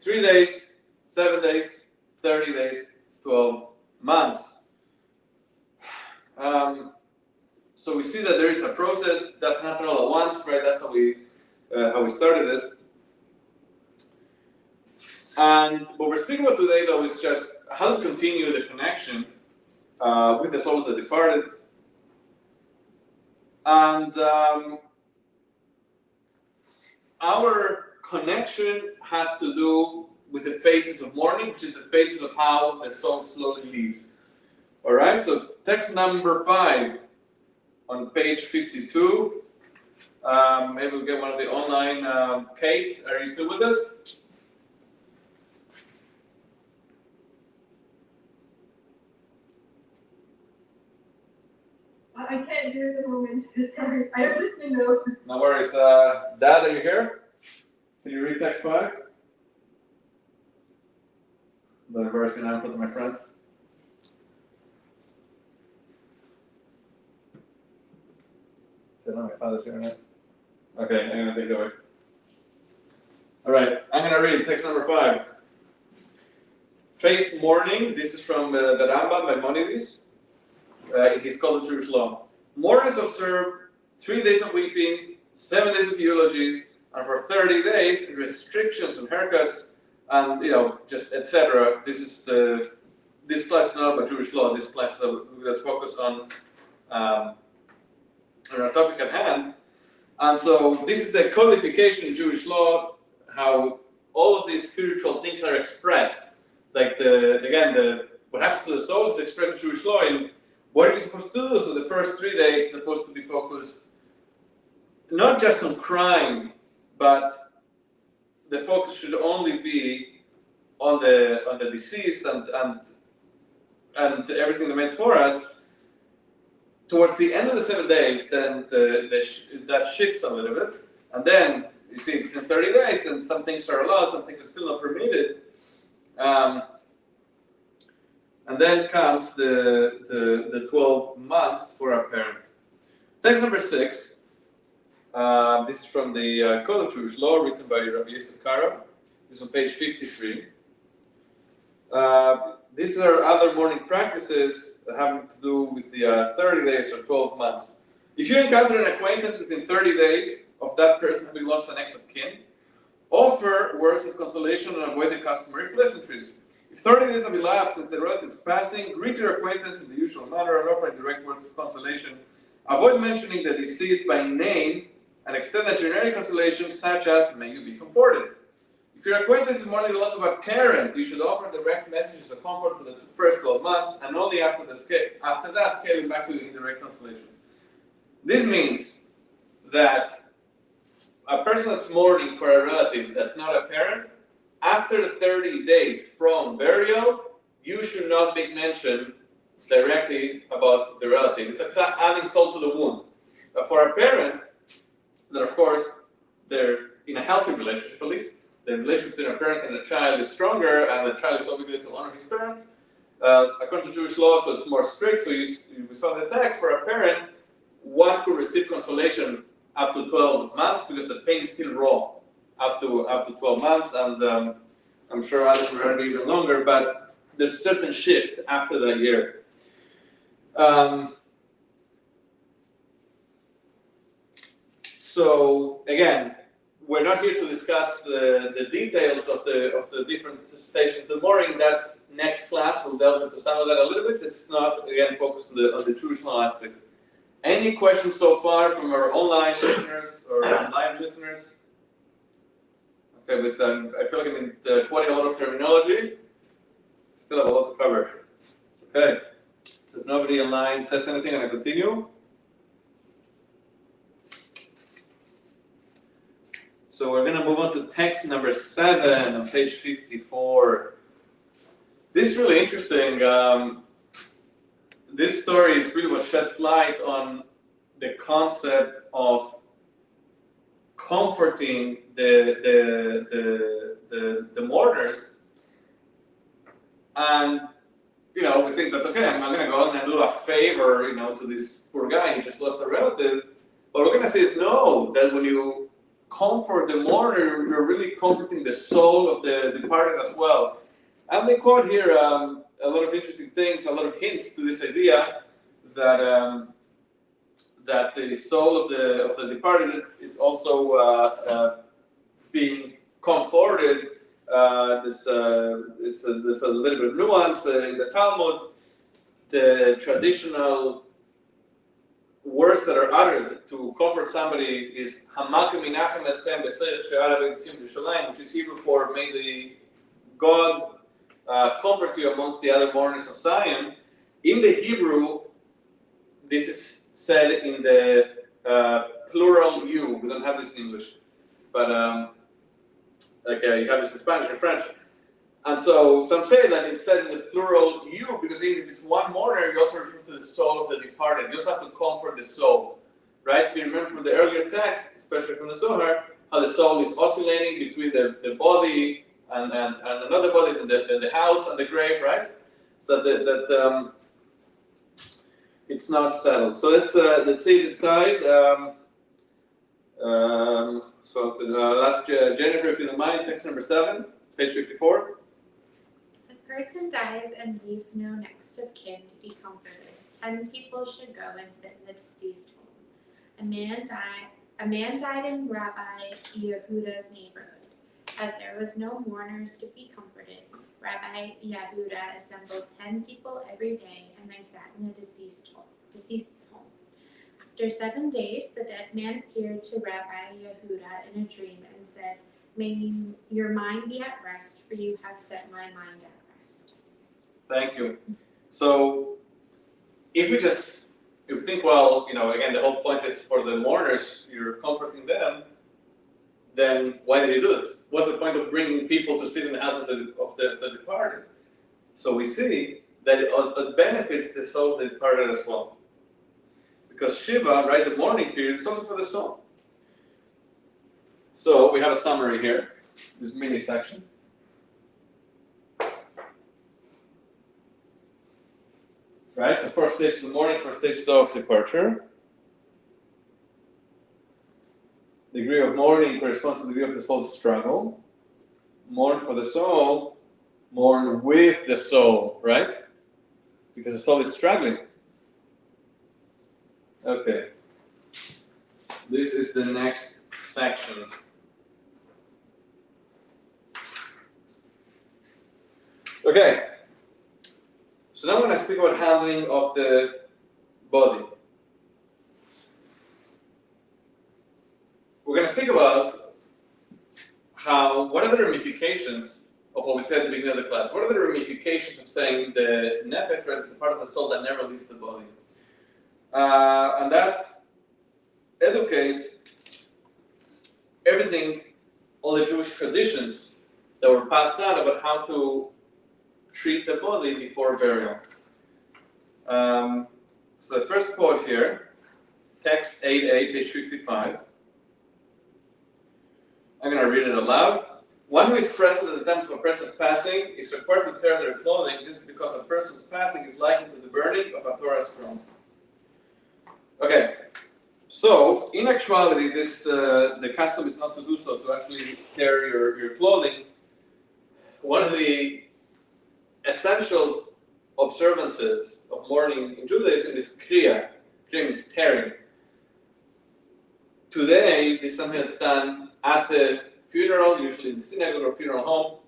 3 days, 7 days, 30 days, 12 months. So we see that there is a process, doesn't happen all at once, right? That's how we started this. And what we're speaking about today, though, is just how to continue the connection with the soul of the departed. And our connection has to do with the phases of mourning, which is the phases of how the soul slowly leaves. All right, so text number 5 on page 52. Maybe we'll get one of the online. Kate, are you still with us? I can't do it at the moment. Sorry, I have just been out. No worries. Dad, are you here? Can you read text 5? The embarrassing now in front of my friends. No, my father's here now. Okay, I'm gonna take it away. All right, I'm gonna read text number 5. Faced mourning. This is from the Rambam Maimonides. In his Kol Jewish Law. Mourners observe 3 days of weeping, 7 days of eulogies, and for 30 days restrictions on haircuts, and just etc. This class is not about Jewish law. This class is focused on our topic at hand. And so this is the codification in Jewish law, how all of these spiritual things are expressed. Like what happens to the soul is expressed in Jewish law in what are you supposed to do? So the first 3 days is supposed to be focused not just on crying, but the focus should only be on the deceased and everything that meant for us. Towards the end of the 7 days, then that shifts a little bit, and then you see in 30 days, then some things are allowed, some things are still not permitted. And then comes the 12 months for a parent. Text number 6. This is from the Code of Jewish Law, written by Rabbi Yosef Karo. This is on page 53. These are other mourning practices having to do with the 30 days or 12 months. If you encounter an acquaintance within 30 days of that person having lost an next of kin, offer words of consolation and avoid the customary pleasantries. If 30 days have elapsed since the relative's passing, greet your acquaintance in the usual manner and offer direct words of consolation. Avoid mentioning the deceased by name and extend a generic consolation such as, may you be comforted. If your acquaintance is mourning the loss of a parent, you should offer direct messages of comfort for the first 12 months and only after that scaling back to indirect consolation. This means that a person that's mourning for a relative that's not a parent, after the 30 days from burial, you should not make mention directly about the relative. It's like adding salt to the wound. But for a parent, that of course they're in a healthy relationship at least, the relationship between a parent and a child is stronger, and the child is obligated to honor his parents. According to Jewish law, so it's more strict. So we saw the text for a parent, one could receive consolation up to 12 months because the pain is still raw. Up to 12 months, and I'm sure others will earn even longer, but there's a certain shift after that year. So again, we're not here to discuss the details of the different stages of the mourning. That's next class. We'll delve into some of that a little bit. It's not again focused on the Jewish law aspect. Any questions so far from our online listeners or live listeners? Okay, but I feel like I'm in quite a lot of terminology. Still have a lot to cover. Okay, so if nobody online says anything, I'm going to continue. So we're going to move on to text number 7 on page 54. This is really interesting. This story is really what sheds light on the concept of comforting the mourners, and we think that okay, I'm gonna go out and do a favor, to this poor guy. He just lost a relative. But we're gonna say is no. That when you comfort the mourner, you're really comforting the soul of the departed as well. And they quote here a lot of interesting things, a lot of hints to this idea that that the soul of the departed is also being comforted. There's a little bit of nuance in the Talmud. The traditional words that are uttered to comfort somebody is Hamakim Minachem Estem B'Seir She'ara V'Yitzim B'Shalayim, which is Hebrew for may the God comfort you amongst the other mourners of Zion. In the Hebrew, this is said in the plural you. We don't have this in English, but you have this in Spanish and French. And so some say that it's said in the plural you because even if it's one mourner, you also refer to the soul of the departed. You also have to comfort the soul, right? If you remember from the earlier text, especially from the Zohar, how the soul is oscillating between the body and another body, the house and the grave, right? So that it's not settled. So let's see it inside. So it's last Jennifer, if you don't mind, text number 7, page 54. If a person dies and leaves no next of kin to be comforted, 10 people should go and sit in the deceased home. A man died in Rabbi Yehuda's neighborhood. As there was no mourners to be comforted, Rabbi Yehuda assembled 10 people every day, and they sat in the deceased's home. After 7 days, the dead man appeared to Rabbi Yehuda in a dream and said, "May your mind be at rest, for you have set my mind at rest." Thank you. So if we think, well, again, the whole point is for the mourners, you're comforting them, then why did he do this? What's the point of bringing people to sit in the house of the departed? So we see that it benefits the soul of the departed as well. Because Shiva, right, the mourning period is also for the soul. So we have a summary here, this mini section. Right, so first stage is the mourning, first stage is of departure. The degree of mourning corresponds to the degree of the soul's struggle. Mourn for the soul, mourn with the soul, right? Because the soul is struggling. Okay. This is the next section. Okay. So now I'm going to speak about handling of the body. We're going to speak about what are the ramifications of what we said at the beginning of the class. What are the ramifications of saying the nefesh, right, is a part of the soul that never leaves the body? And that educates everything, all the Jewish traditions that were passed down about how to treat the body before burial. So the first quote here, text 8a, page 55. I'm going to read it aloud. One who is present at the time of a person's passing is required to tear their clothing. This is because a person's passing is likened to the burning of a Torah scroll. Okay, so in actuality, the custom is not to do so, to actually tear your clothing. One of the essential observances of mourning in Judaism is kriya. Kriya means tearing. Today, this is something that's done at the funeral, usually in the synagogue or funeral home,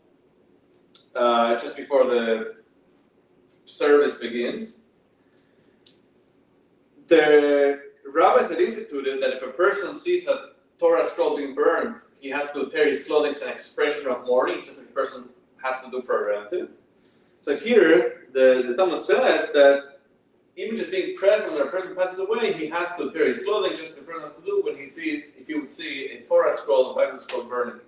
just before the service begins. The rabbis had instituted that if a person sees a Torah scroll being burned, he has to tear his clothing as an expression of mourning, just like a person has to do for a relative. So here, the Talmud says that even just being present when a person passes away, he has to tear his clothing, just like a person has to do when he sees, if you would see a Torah scroll, a Bible scroll burning.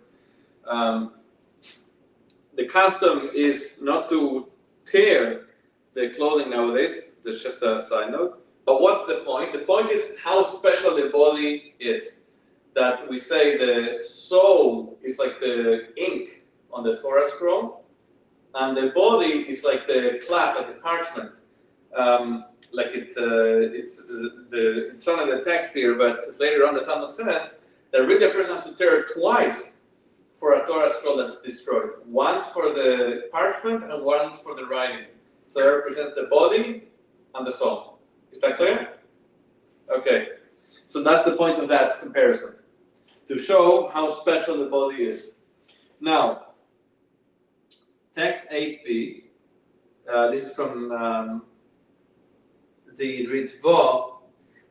The custom is not to tear the clothing nowadays. That's just a side note. But what's the point? The point is how special the body is. That we say the soul is like the ink on the Torah scroll, and the body is like the cloth, like the parchment. It's not in the text here, but later on the Talmud says that really a person has to tear it twice for a Torah scroll that's destroyed. Once for the parchment and once for the writing. So they represent the body and the soul. Is that clear? Okay. So that's the point of that comparison, to show how special the body is. Now, text 8b, this is from the Ritvo.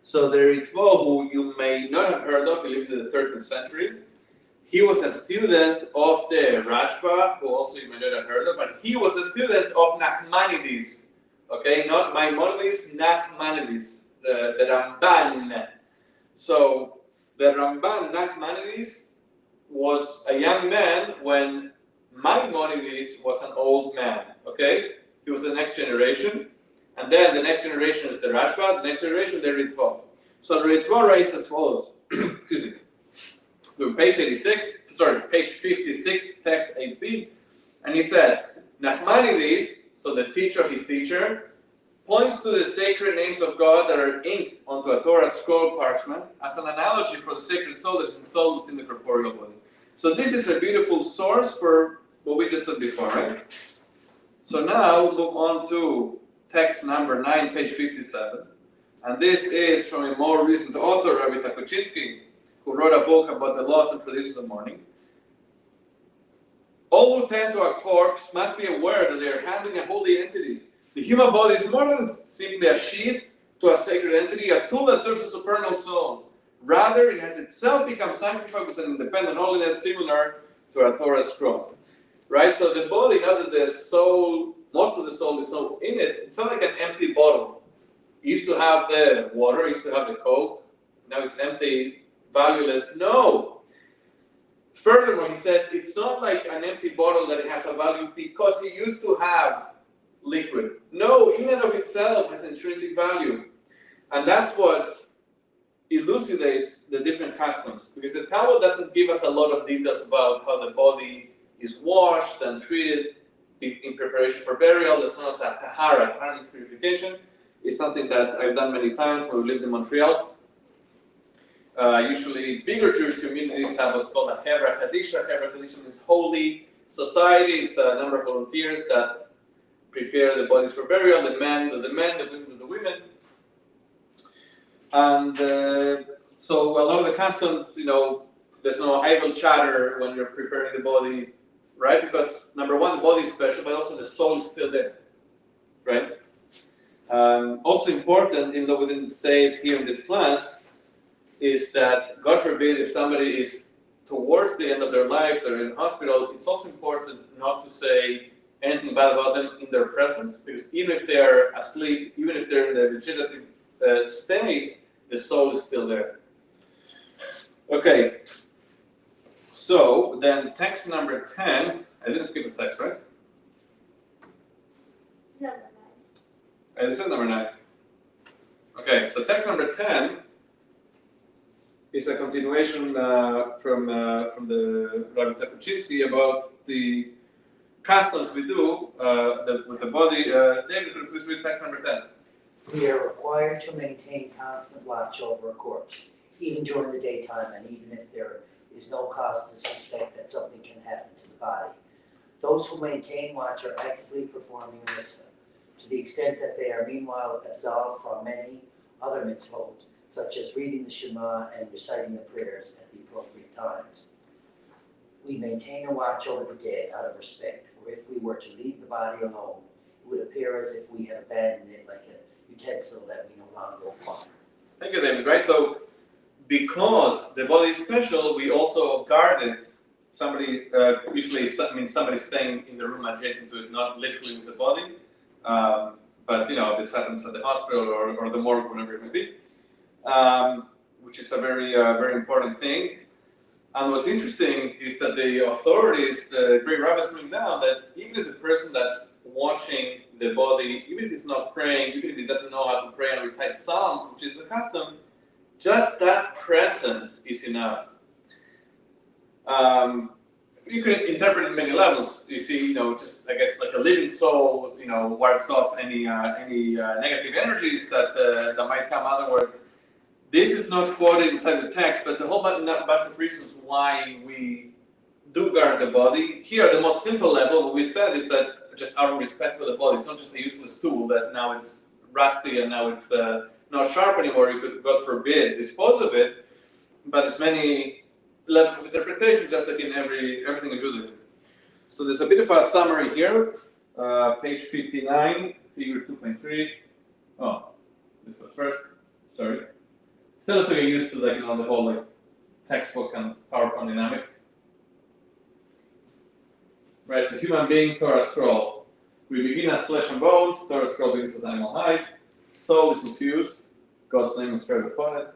So the Ritvo, who you may not have heard of, he lived in the 13th century. He was a student of the Rashba, who also you may not have heard of, but he was a student of Nachmanides. Okay, not Maimonides, Nachmanides, the Ramban. So the Ramban Nachmanides was a young man when Maimonides was an old man. Okay, he was the next generation, and then the next generation is the Rashba, the next generation the Ritva. So the Ritva writes as follows. Excuse me. To page 56, text 8b, and he says, Nachmanides, so the teacher of his teacher, points to the sacred names of God that are inked onto a Torah scroll parchment as an analogy for the sacred soul that is installed within the corporeal body. So this is a beautiful source for what we just said before, right? So now move on to text number 9, page 57. And this is from a more recent author, Rabbi Takuchinsky, who wrote a book about the laws and traditions of mourning. All who tend to a corpse must be aware that they are handling a holy entity. The human body is more than simply a sheath to a sacred entity, a tool that serves a supernal soul. Rather, it has itself become sanctified with an independent holiness similar to a Torah scroll. Right? So the body, now that the soul, most of the soul is so in it, it's not like an empty bottle. It used to have the water, it used to have the Coke, now it's empty, valueless. No! Furthermore, he says it's not like an empty bottle that it has a value because it used to have liquid. No, in and of itself has intrinsic value. And that's what elucidates the different customs. Because the Talmud doesn't give us a lot of details about how the body is washed and treated in preparation for burial. That's known as a tahara. Tahara means purification. It's something that I've done many times when we lived in Montreal. Usually bigger Jewish communities have what's called a Hevra Kadisha. Hevra Kadisha means holy society. It's a number of volunteers that prepare the bodies for burial, the men do the men, the women do the women. And so a lot of the customs, there's no idle chatter when you're preparing the body, right? Because number one, the body is special, but also the soul is still there, right? Also important, even though we didn't say it here in this class, is that, God forbid, if somebody is towards the end of their life, they're in hospital, it's also important not to say anything bad about them in their presence, because even if they are asleep, even if they're in the vegetative state, the soul is still there. Okay, so then text number 10, I didn't skip a text, right? Number 9. This is number 9. Okay, so text number 10 is a continuation from the Rabbi Takuchinsky about the customs we do with the body. David, could you please read text number 10? We are required to maintain constant watch over a corpse, even during the daytime and even if there is no cause to suspect that something can happen to the body. Those who maintain watch are actively performing a mitzvah, to the extent that they are meanwhile absolved from many other mitzvot, such as reading the Shema and reciting the prayers at the appropriate times. We maintain a watch over the dead out of respect, for if we were to leave the body alone, it would appear as if we had abandoned it like a utensil that we no longer require. Thank you, David. Right, so because the body is special, we also guard it. Somebody, usually means somebody staying in the room adjacent to it, not literally with the body. But this happens at the hospital or the morgue, whatever it may be. Which is a very, very important thing. And what's interesting is that the authorities, the great rabbis, bring down that even if the person that's watching the body, even if he's not praying, even if he doesn't know how to pray and recite psalms, which is the custom, just that presence is enough. You can interpret it in many levels. You see, just I guess like a living soul, wards off any negative energies that might come. Otherwise, this is not quoted inside the text, but it's a whole bunch of reasons why we do guard the body. Here, the most simple level, what we said is that just out of respect for the body, it's not just a useless tool that now it's rusty and now it's not sharp anymore. You could, God forbid, dispose of it. But there's many levels of interpretation, just like in everything in Judaism. So there's a bit of a summary here, page 59, figure 2.3. Oh, this was first. Sorry. Still have to get used to the whole textbook and PowerPoint dynamic. Right, so human being, Torah scroll. We begin as flesh and bones, Torah scroll begins as animal hide. Soul is infused, God's name is spread upon it.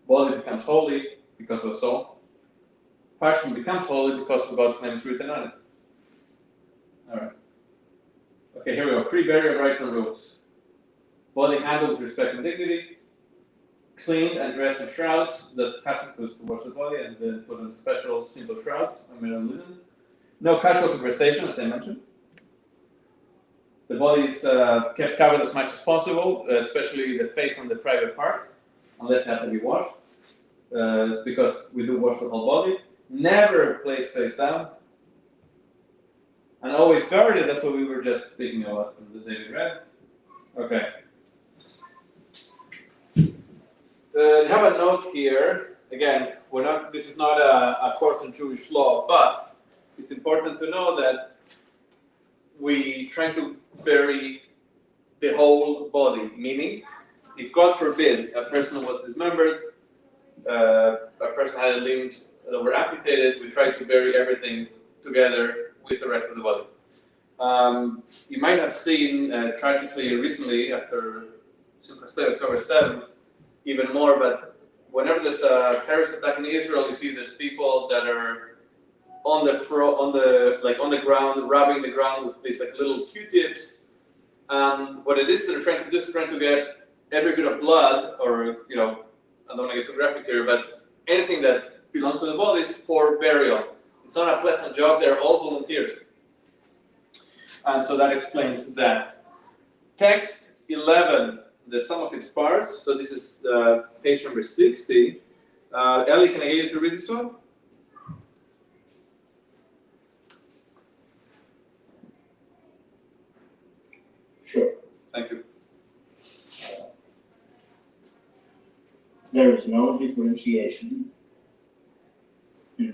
Body becomes holy because of the soul. Parchment becomes holy because of God's name is written on it. Alright. Okay, here we go. Pre-burial rites and rules. Body handled with respect and dignity. Cleaned and dressed in shrouds. That's custom to wash the body and then put in special simple shrouds made of linen. No casual conversation, as I mentioned. The body is kept covered as much as possible, especially the face and the private parts, unless they have to be washed, because we do wash the whole body. Never place face down. And always guarded, that's what we were just speaking about from the David read. Okay. I have a note here. Again, this is not a course in Jewish law, but it's important to know that we try to bury the whole body, meaning if God forbid a person was dismembered, a person had a limb that were amputated, we try to bury everything together with the rest of the body. You might have seen tragically recently after October 7th, even more, but whenever there's a terrorist attack in Israel, you see there's people that are on the ground, rubbing the ground with these little Q-tips. What it is that they're trying to do is trying to get every bit of blood, or I don't want to get too graphic here, but anything that belongs to the bodies for burial. It's not a pleasant job. They're all volunteers, and so that explains that. Text 11, the sum of its parts. So this is page number 60. Eli, can I get you to read this one? Sure. Thank you. There is no differentiation in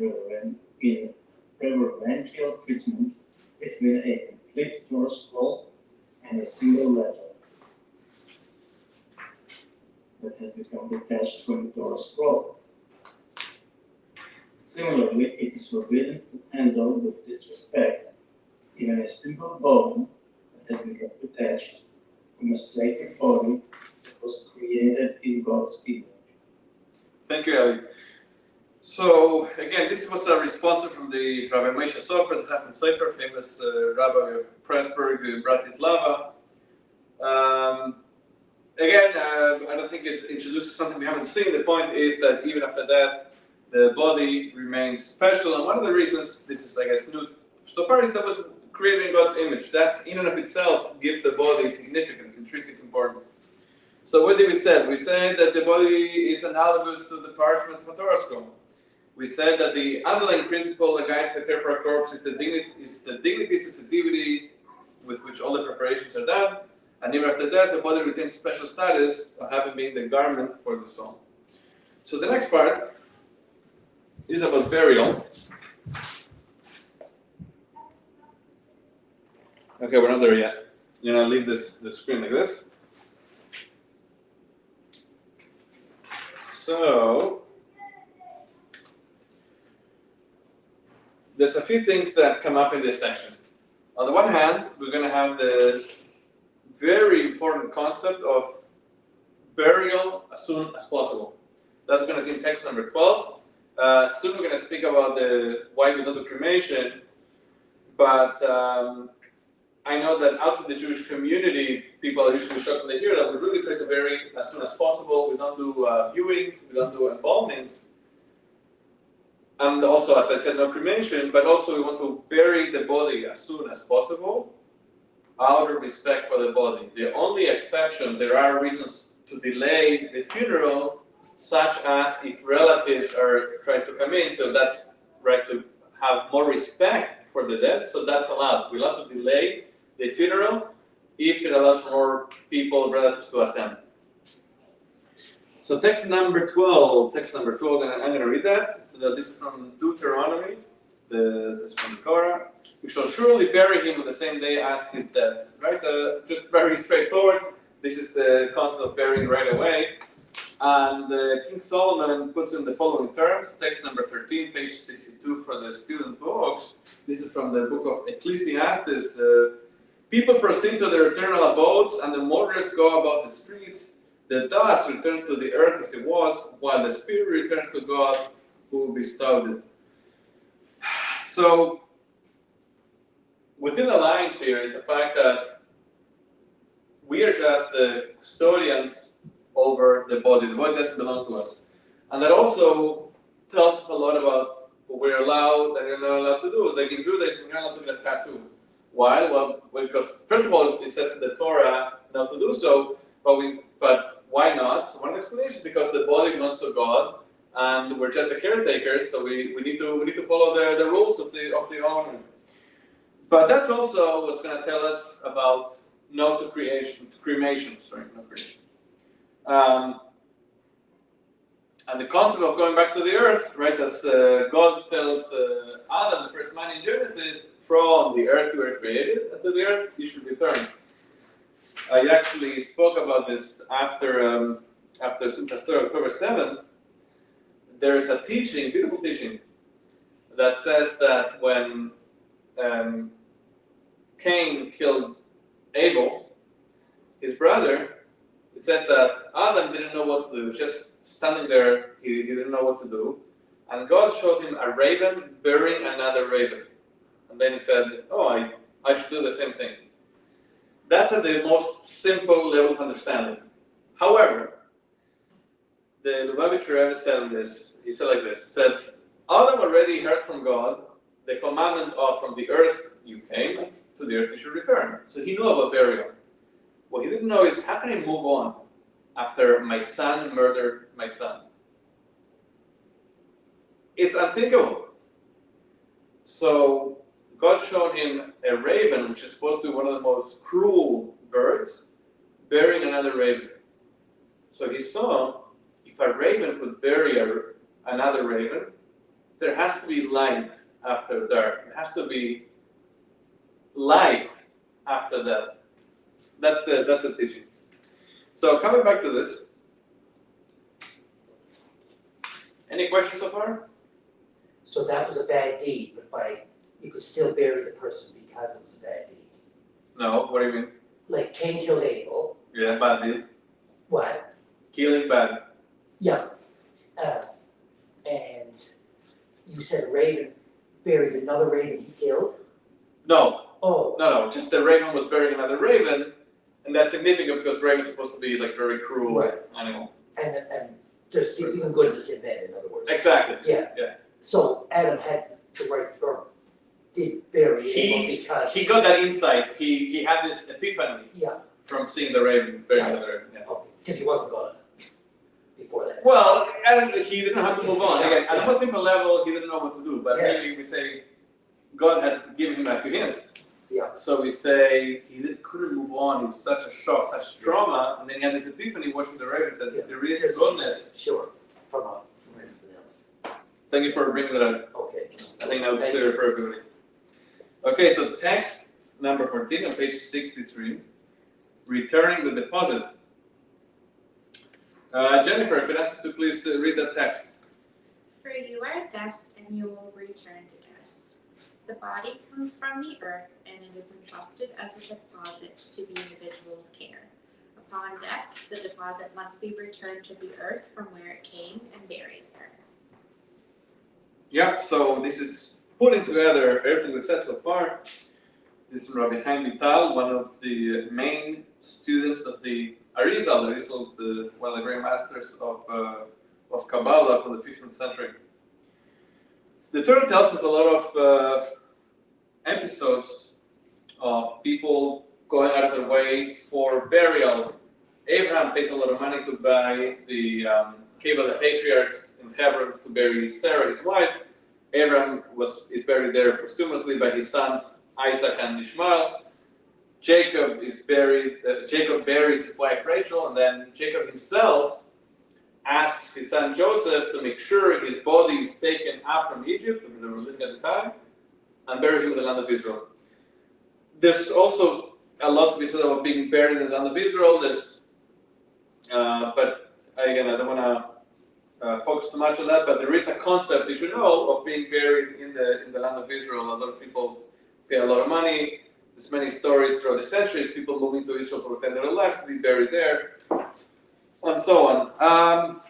reverential treatment between a complete Torah scroll and a single letter that has become detached from the Torah scroll. Similarly, it is forbidden to handle with disrespect even a simple bone that has become detached from a sacred body that was created in God's image. Thank you, Eli. So again, this was a response from the Rabbi Moshe Sofer, the Hassan Sefer, famous rabbi of Pressburg, Bratislava. Again, I don't think it introduces something we haven't seen. The point is that even after death, the body remains special. And one of the reasons this is, I guess, new so far is that it was created in God's image. That's in and of itself gives the body significance, intrinsic importance. So what did we say? We said that the body is analogous to the parchment of a Torah scroll. We said that the underlying principle that guides the care for a corpse is the dignity and sensitivity with which all the preparations are done. And even after death, the body retains special status of having been the garment for the soul. So the next part is about burial. Okay, we're not there yet. I'll leave the screen like this. So there's a few things that come up in this section. On the one hand, we're going to have the very important concept of burial as soon as possible. That's going to see in text number 12. Soon we're going to speak about why we don't do cremation, but I know that outside the Jewish community, people are usually shocked when they hear that. We really try to bury as soon as possible. We don't do viewings, we don't do embalmings. And also, as I said, no cremation, but also we want to bury the body as soon as possible out of respect for the body. The only exception, there are reasons to delay the funeral, such as if relatives are trying to come in, so that's right to have more respect for the dead, so that's allowed. We allow to delay the funeral if it allows for more people, relatives to attend. So text number 12, and I'm going to read that. So this is from Deuteronomy, this is from the Torah. We shall surely bury him on the same day as his death. Right? Just very straightforward. This is the concept of burying right away. And King Solomon puts in the following terms, text number 13, page 62 for the student books. This is from the book of Ecclesiastes. People proceed to their eternal abodes, and the mourners go about the streets. The dust returns to the earth as it was, while the spirit returns to God who bestowed it. So, within the lines here is the fact that we are just the custodians over the body. The body doesn't belong to us. And that also tells us a lot about what we're allowed and we're not allowed to do. Like in Judaism, we're not allowed to get a tattoo. Why? Well, because first of all, it says in the Torah not to do so, but why not? So one explanation is because the body belongs to God, and we're just the caretakers, so we need to follow the rules of the owner. But that's also what's going to tell us about no to cremation. Sorry, not creation. And the concept of going back to the earth, right? As God tells Adam, the first man in Genesis, from the earth you were created, and to the earth you should return. I actually spoke about this after October 7th. There's a teaching, beautiful teaching, that says that when Cain killed Abel, his brother, it says that Adam didn't know what to do. Just standing there, he didn't know what to do. And God showed him a raven burying another raven. And then he said, oh, I should do the same thing. That's at the most simple level of understanding. However, the Lubavitcher Rebbe said this. He said like this. He said, Adam already heard from God the commandment of from the earth you came, to the earth you should return. So he knew about burial. What he didn't know is, how can I move on after my son murdered my son? It's unthinkable. So God showed him a raven, which is supposed to be one of the most cruel birds, burying another raven. So he saw, if a raven could bury another raven, there has to be light after dark. There has to be life after death. That's the teaching. So coming back to this, any questions so far? So that was a bad deed, but you could still bury the person because it was a bad deed. No, what do you mean? Like Cain killed Abel. Yeah, bad deed. What? Killing bad. Yeah. And you said a raven buried another raven he killed? No, Oh, no, just the raven was burying another raven, and that's significant because raven's supposed to be like very cruel animal. and there's even goodness in that, in other words. Exactly. Yeah. Yeah. So Adam had the right, or did bury Abel because. He got that insight. He had this epiphany Yeah, from seeing the raven burying another raven. Yeah. because he wasn't gonna before that. Well, he didn't have to move on. Again, at a more simple level, he didn't know what to do. But really, we say God had given him a few hints. Yeah. So we say couldn't move on. It was such a shock, such trauma, and then he had this epiphany watching the raven and said, there is goodness. Sure, from anything else. Thank you for bringing that up. Okay. I think that was Thank clear you. for everybody. Okay, so text number 14 on page 63, returning the deposit. Jennifer, could I ask you to please read that text? For you are dust, and you will return to dust. The body comes from the earth, and it is entrusted as a deposit to the individual's care. Upon death, the deposit must be returned to the earth from where it came and buried there. Yeah, so this is putting together everything we said so far. This is Rabbi Chaim Vital, one of the main students of the Arizal. Arizal is one of the great masters of Kabbalah from the 15th century. The Torah tells us a lot of episodes of people going out of their way for burial. Abraham pays a lot of money to buy the cave of the patriarchs in Hebron to bury Sarah, his wife. Abraham is buried there posthumously by his sons Isaac and Ishmael. Jacob buries his wife Rachel, and then Jacob himself asks his son Joseph to make sure his body is taken up from Egypt, where they were living at the time, and buried him in the land of Israel. There's also a lot to be said about being buried in the land of Israel. But again, I don't want to focus too much on that. But there is a concept you should know of being buried in the land of Israel. A lot of people pay a lot of money. There's many stories throughout the centuries, people moving to Israel to spend their life to be buried there, and so on.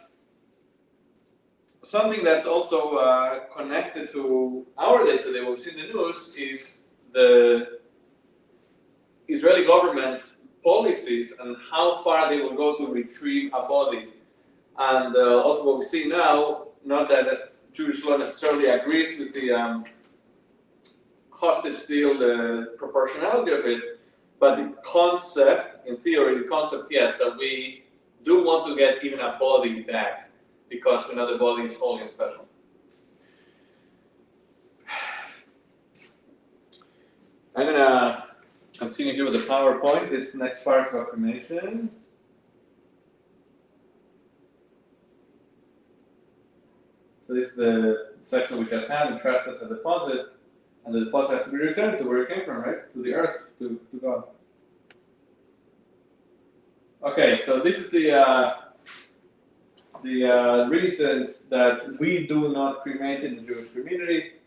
Something that's also connected to our day today, what we see in the news, is the Israeli government's policies and how far they will go to retrieve a body. And also what we see now, not that Jewish law necessarily agrees with the hostage deal, the proportionality of it, but the concept, in theory, the concept, yes, that we do want to get even a body back because we know the body is holy and special. I'm gonna continue here with the PowerPoint. This next part is about cremation. So this is the section we just had, the trust as a deposit. And the deposit has to be returned to where it came from, right? To the earth, to God. Okay, so this is the reasons that we do not cremate in the Jewish community.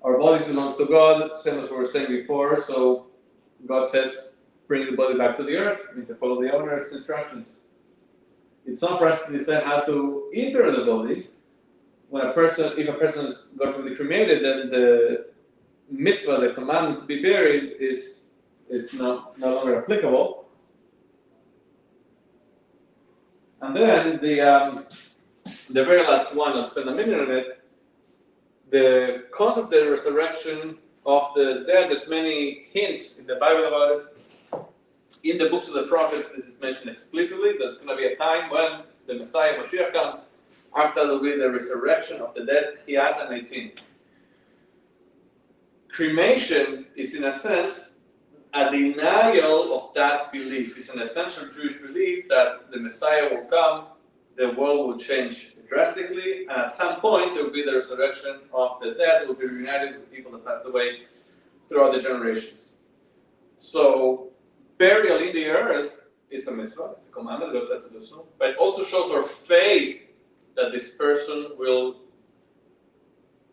Our bodies belong to God, same as we were saying before. So God says, bring the body back to the earth. We need to follow the owner's instructions. It's not for us to decide how to enter the body. If a person is going to be cremated, then the mitzvah, the commandment to be buried, is no longer applicable. And then the very last one, I'll spend a minute on it. The concept of the resurrection of the dead. There's many hints in the Bible about it. In the books of the prophets, this is mentioned explicitly. There's going to be a time when the Messiah, Mashiach, comes. After there will be the resurrection of the dead, Hiyat and 18. Cremation is, in a sense, a denial of that belief. It's an essential Jewish belief that the Messiah will come, the world will change drastically, and at some point there will be the resurrection of the dead, who will be reunited with people that passed away throughout the generations. So, burial in the earth is a mitzvah, it's a commandment, God said to do so, but it also shows our faith that this person will,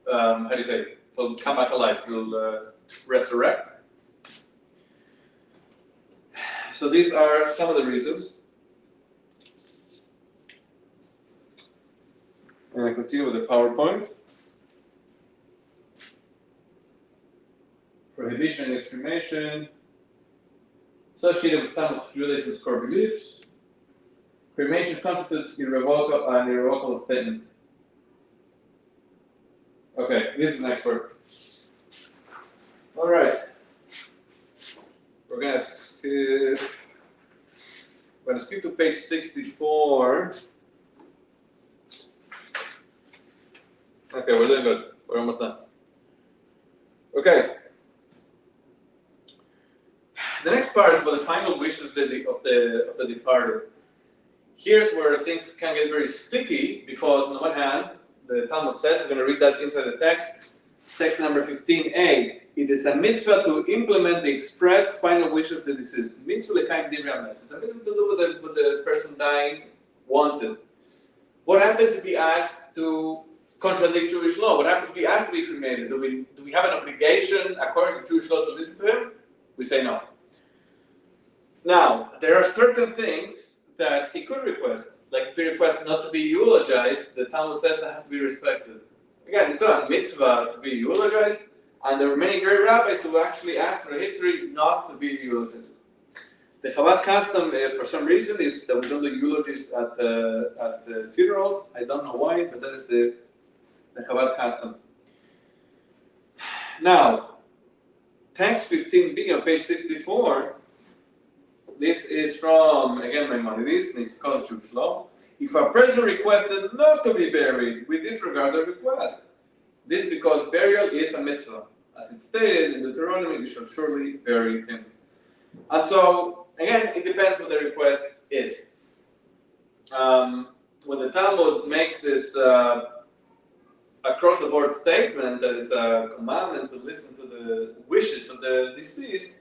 will come back alive, will resurrect. So these are some of the reasons. And I continue with the PowerPoint. Prohibition against cremation, associated with some of Judaism's core beliefs. Cremation constitutes an irrevocable statement. Okay, this is the next word. All right. We're gonna skip to page 64. Okay, we're doing good. We're almost done. Okay. The next part is about the final wishes of the departed. Here's where things can get very sticky because, on the one hand, the Talmud says, we're going to read that inside the text number 15a. It is a mitzvah to implement the expressed final wish of the deceased. Mitzvah l'chaim divrei hames. It's a mitzvah to do what the person dying wanted. What happens if he asked to contradict Jewish law? What happens if he asked to be cremated? Do we have an obligation, according to Jewish law, to listen to him? We say no. Now, there are certain things that he could request. Like if he requests not to be eulogized, the Talmud says that has to be respected. Again, it's not a mitzvah to be eulogized, and there were many great rabbis who actually asked for history not to be eulogized. The Chabad custom, for some reason, is that we don't do eulogies at the funerals. I don't know why, but that is the Chabad custom. Now, text 15b on page 64. This is from, again, Maimonides, it's called Jewish law. If a person requested not to be buried, we disregard the request. This because burial is a mitzvah. As it's stated in Deuteronomy, you shall surely bury him. And so, again, it depends what the request is. When the Talmud makes this across-the-board statement that is a commandment to listen to the wishes of the deceased,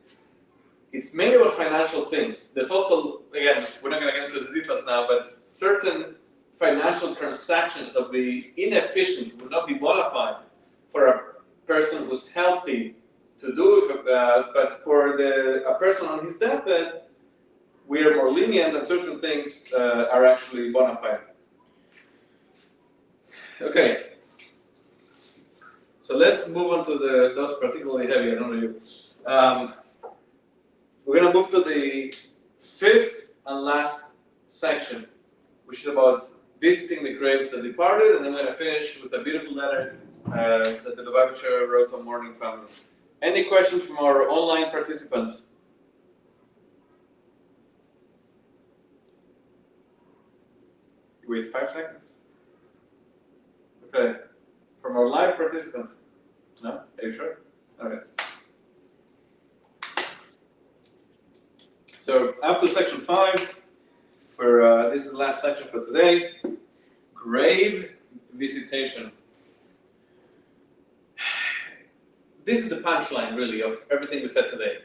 it's mainly about financial things. There's also, again, we're not going to get into the details now, but certain financial transactions that would be inefficient, would not be bona fide for a person who's healthy to do, but for a person on his deathbed, we are more lenient and certain things are actually bona fide. Okay, so let's move on to those particularly heavy, I don't know you. We're going to move to the fifth and last section, which is about visiting the grave of the departed, and then we're going to finish with a beautiful letter that the Lubavitcher wrote to mourning family. Any questions from our online participants? Wait 5 seconds. Okay. From our live participants? No? Are you sure? Okay. So after section 5, for this is the last section for today, grave visitation. This is the punchline, really, of everything we said today.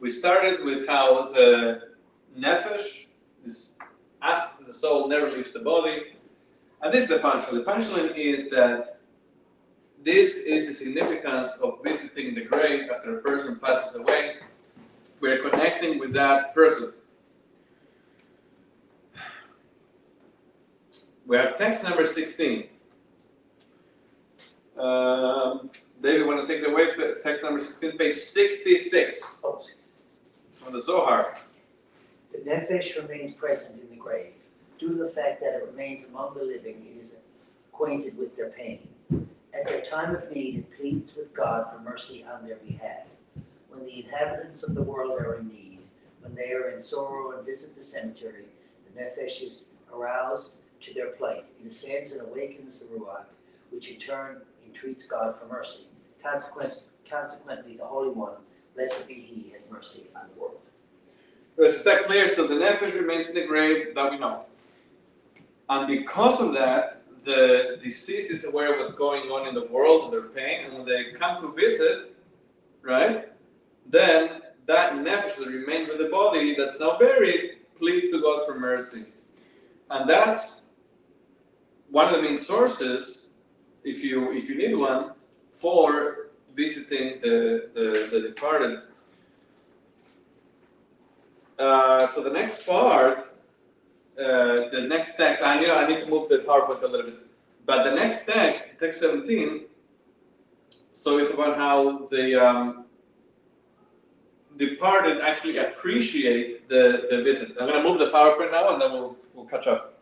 We started with how the nefesh, this aspect of the soul, never leaves the body. And this is the punchline. The punchline is that this is the significance of visiting the grave after a person passes away. We're connecting with that person. We have text number 16. David, want to take it away? Text number 16, page 66. Oh, It's from the Zohar. the nefesh remains present in the grave. Due to the fact that it remains among the living, it is acquainted with their pain. At their time of need, it pleads with God for mercy on their behalf. When the inhabitants of the world are in need, when they are in sorrow and visit the cemetery, the nefesh is aroused to their plight. It ascends and awakens the ruach, which in turn entreats God for mercy. Consequently, the Holy One, blessed be He, has mercy on the world. Is that clear? So the nefesh remains in the grave, that we know. And because of that, the deceased is aware of what's going on in the world and their pain, and when they come to visit, right, then that nefesh that remained with the body that's now buried pleads to God for mercy. And that's one of the main sources, if you need one, for visiting the departed. So the next part, the next text, I need to move the PowerPoint a little bit, but the next text, text 17, so it's about how the departed actually appreciate the visit. I'm going to move the PowerPoint now, and then we'll catch up.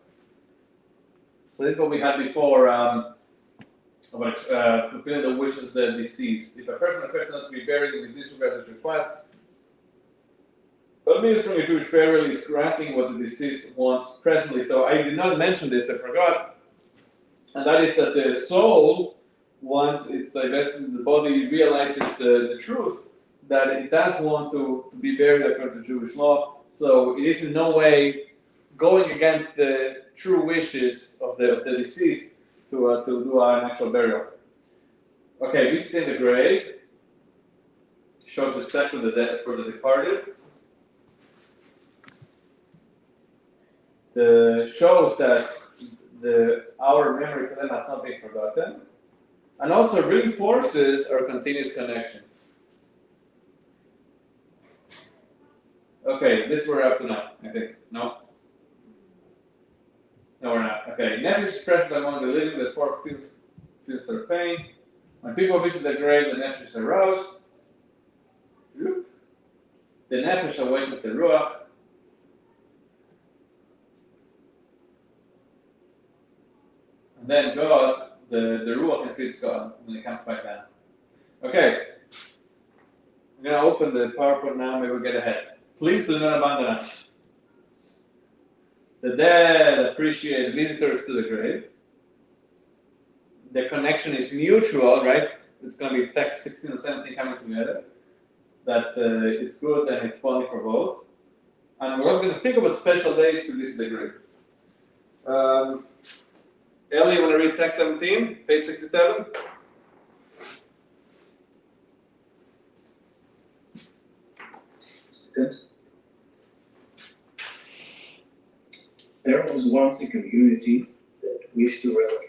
So this is what we had before about fulfilling the wishes of the deceased. If a person requests not to be buried in the disregard of his request, administering a Jewish burial is granting what the deceased wants presently. So I did not mention this, I forgot. And that is that the soul, once it's divested in the body, realizes the truth that it does want to be buried according to Jewish law. So it is in no way going against the true wishes of the deceased to do an actual burial. Okay, visiting the grave shows respect for the departed. Shows that our memory for them has not been forgotten, and also reinforces our continuous connection. Okay, this we're up to now, I think. No? No, we're not. Okay, nefesh is present among the living, therefore feels their pain. When people visit the grave, the nefesh is aroused. The nefesh awakens the ruach. And then God, the ruach entreats God when it comes back down. Okay, I'm going to open the PowerPoint now, maybe we'll get ahead. Please do not abandon us. The dead appreciate visitors to the grave. the connection is mutual, right? It's going to be text 16 and 17 coming together. That it's good and it's funny for both. And we're also going to speak about special days to this degree. Ellie, you want to read text 17, page 67? Second. There was once a community that wished to relocate.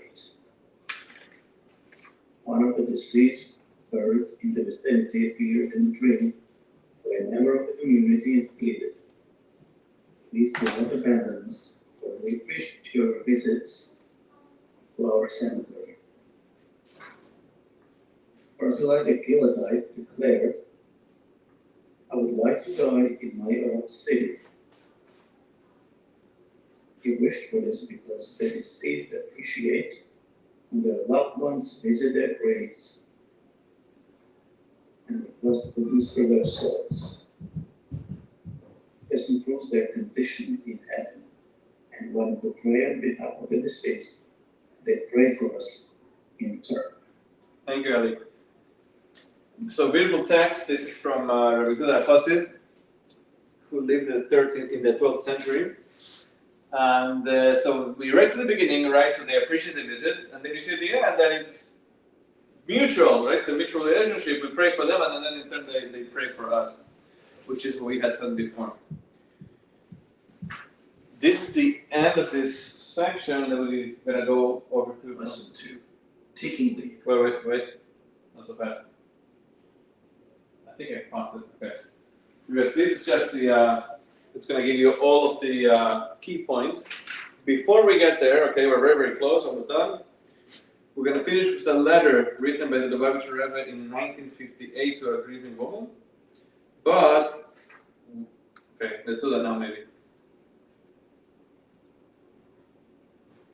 One of the deceased buried in the vicinity appeared in a dream where a member of the community and pleaded, "Please do not abandon us, for we appreciate your visits to our cemetery." Ursula the Gileadite declared, "I would like to die in my own city." He wished for this because the deceased appreciate when their loved ones visit their graves and request forgiveness for their souls. This improves their condition in heaven, and when we pray on behalf of the deceased, they pray for us in turn. Thank you, Ali. So beautiful text. This is from Rabbi Yehuda Chassid, who lived in the 12th century. And so we raised at the beginning, right? So they appreciate the visit, and then you see at the end that it's mutual, right? It's a mutual relationship. We pray for them, and then in turn they pray for us, which is what we had said before. This is the end of this section that we're gonna go over to. Lesson 2, taking leave. Wait, not so fast. I think I passed it. Okay, because this is just the. It's going to give you all of the key points. Before we get there, okay, we're very, very close, almost done. We're going to finish with a letter written by the Lubavitcher Rebbe in 1958 to a grieving woman. But, okay, let's do that now maybe.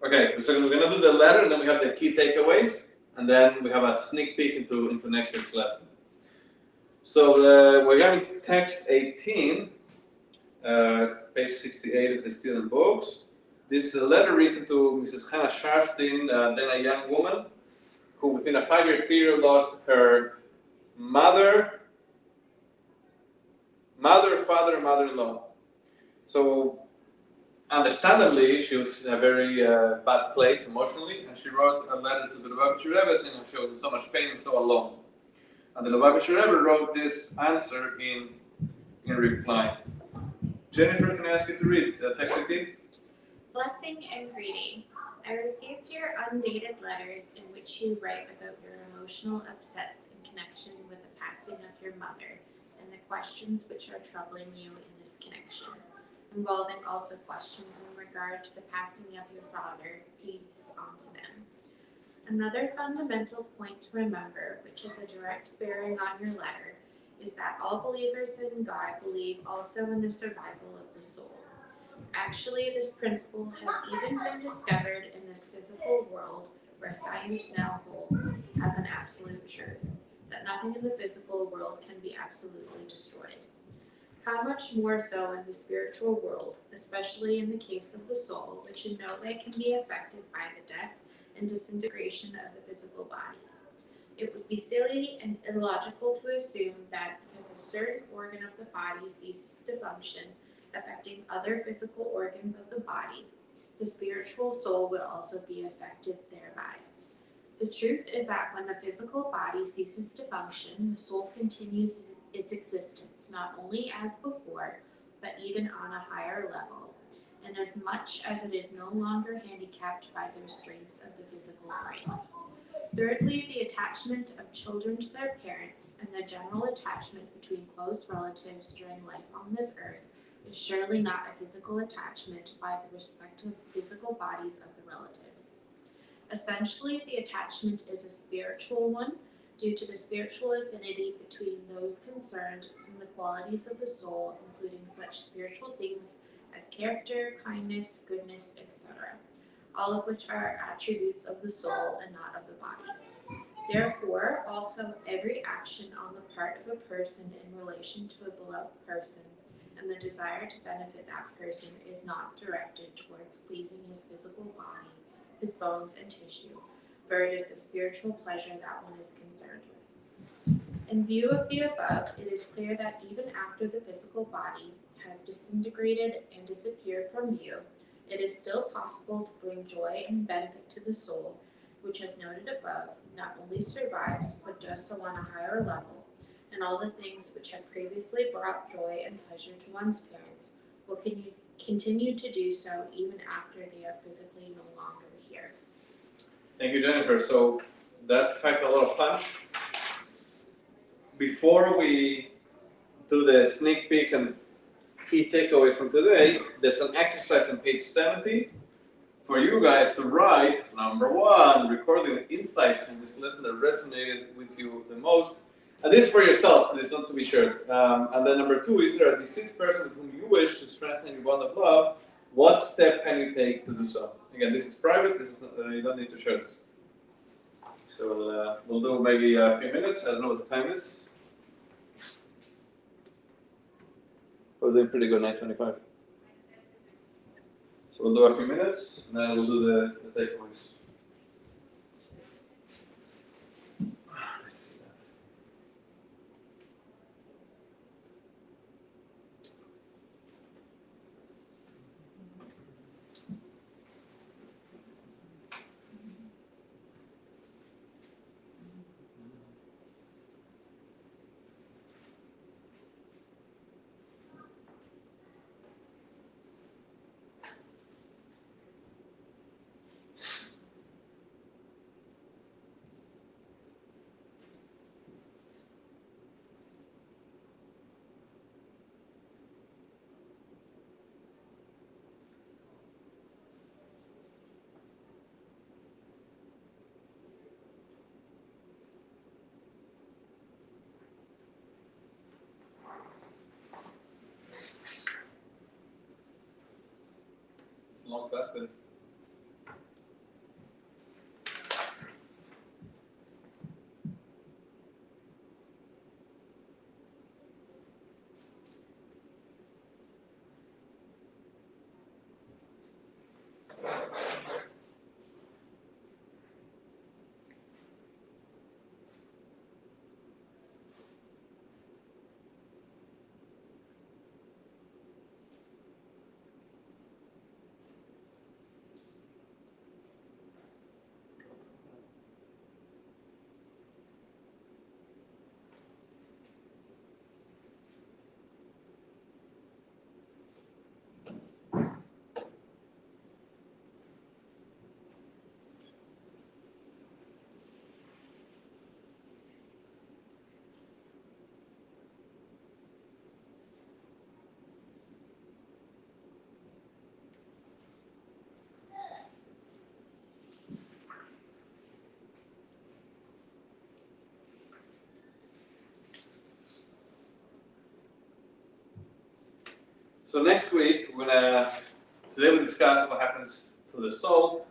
Okay, so we're going to do the letter, and then we have the key takeaways, and then we have a sneak peek into next week's lesson. So we're going to text 18. It's page 68 of the student books. This is a letter written to Mrs. Hannah Sharfstein, then a young woman, who within a 5-year period lost her mother, father, and mother-in-law. So, understandably, she was in a very bad place emotionally, and she wrote a letter to the Lubavitcher Rebbe saying she was in so much pain and so alone. And the Lubavitcher Rebbe wrote this answer in reply. Jennifer, can I ask you to read text 18? Blessing and greeting. I received your undated letters in which you write about your emotional upsets in connection with the passing of your mother and the questions which are troubling you in this connection, involving also questions in regard to the passing of your father. Peace unto them. Another fundamental point to remember, which is a direct bearing on your letter, is that all believers in God believe also in the survival of the soul. Actually, this principle has even been discovered in this physical world where science now holds as an absolute truth, that nothing in the physical world can be absolutely destroyed. How much more so in the spiritual world, especially in the case of the soul, which in no way can be affected by the death and disintegration of the physical body. It would be silly and illogical to assume that because a certain organ of the body ceases to function, affecting other physical organs of the body, the spiritual soul would also be affected thereby. The truth is that when the physical body ceases to function, the soul continues its existence not only as before, but even on a higher level, and as much as it is no longer handicapped by the restraints of the physical frame. Thirdly, the attachment of children to their parents and the general attachment between close relatives during life on this earth is surely not a physical attachment by the respective physical bodies of the relatives. Essentially, the attachment is a spiritual one due to the spiritual affinity between those concerned and the qualities of the soul, including such spiritual things as character, kindness, goodness, etc., all of which are attributes of the soul and not of the body. Therefore, also every action on the part of a person in relation to a beloved person and the desire to benefit that person is not directed towards pleasing his physical body, his bones and tissue, for it is the spiritual pleasure that one is concerned with. In view of the above, it is clear that even after the physical body has disintegrated and disappeared from view, it is still possible to bring joy and benefit to the soul, which, as noted above, not only survives, but does so on a higher level, and all the things which had previously brought joy and pleasure to one's parents will continue to do so even after they are physically no longer here. Thank you, Jennifer. So that packed a lot of punch. Before we do the sneak peek and key takeaway from today, there's an exercise on page 70 for you guys to write, number one, recording the insights from this lesson that resonated with you the most. And this for yourself, it's not to be shared. And then number two, is there a deceased person with whom you wish to strengthen your bond of love? What step can you take to do so? Again, this is private, this is not, you don't need to share this. So we'll do maybe a few minutes, I don't know what the time is. We're doing pretty good, 9:25. So we'll do a few minutes, and then we'll do the takeaways. Let's see. Long class, but so next week, today we discuss what happens to the soul.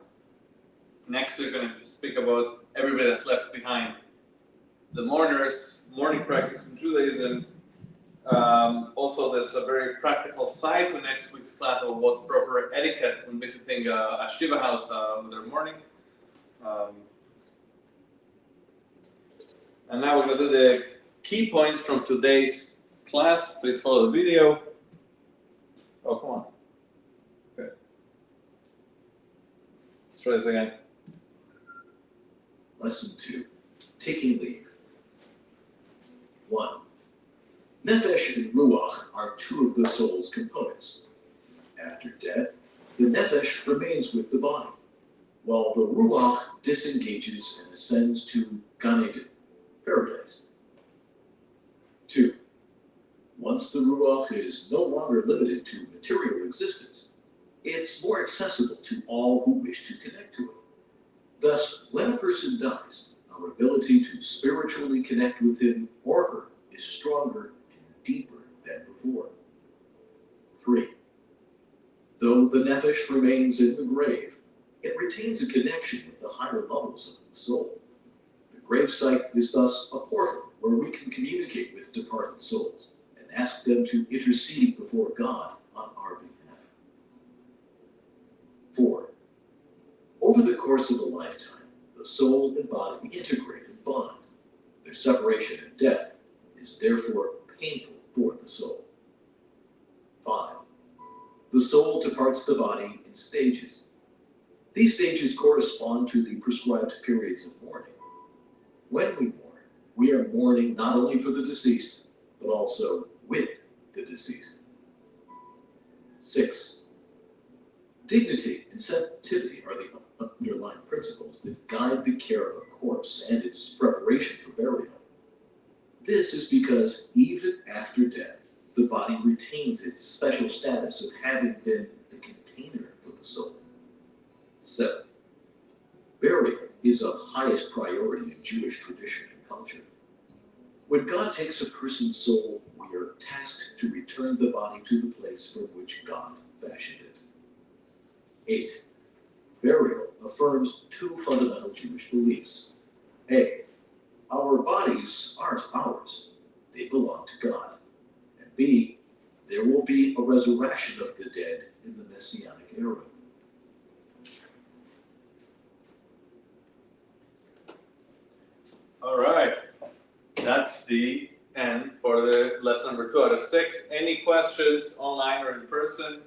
Next we're going to speak about everybody that's left behind. The mourners, mourning practice in Judaism. Also, there's a very practical side to next week's class about what's proper etiquette when visiting a Shiva house when they're mourning. And now we're going to do the key points from today's class. Please follow the video. Oh, come on. Okay. Let's try this again. Lesson 2. Taking leave. 1. Nefesh and Ruach are two of the soul's components. After death, the Nefesh remains with the body, while the Ruach disengages and ascends to Gan Eden, paradise. 2. Once the Ruach is no longer limited to material existence, it's more accessible to all who wish to connect to it. Thus, when a person dies, our ability to spiritually connect with him or her is stronger and deeper than before. 3. Though the Nefesh remains in the grave, it retains a connection with the higher levels of the soul. The gravesite is thus a portal where we can communicate with departed souls and ask them to intercede before God on our behalf. 4. Over the course of a lifetime, the soul and body integrate and bond. Their separation and death is therefore painful for the soul. 5. The soul departs the body in stages. These stages correspond to the prescribed periods of mourning. When we mourn, we are mourning not only for the deceased, but also with the deceased. 6. Dignity and sensitivity are the underlying principles that guide the care of a corpse and its preparation for burial. This is because even after death, the body retains its special status of having been the container for the soul. 7. Burial is of highest priority in Jewish tradition and culture. When God takes a person's soul, we are tasked to return the body to the place from which God fashioned it. 8. Burial affirms 2 fundamental Jewish beliefs. A. Our bodies aren't ours. They belong to God. And B. There will be a resurrection of the dead in the Messianic era. All right, that's the end for the lesson number 2 out of 6. Any questions online or in person?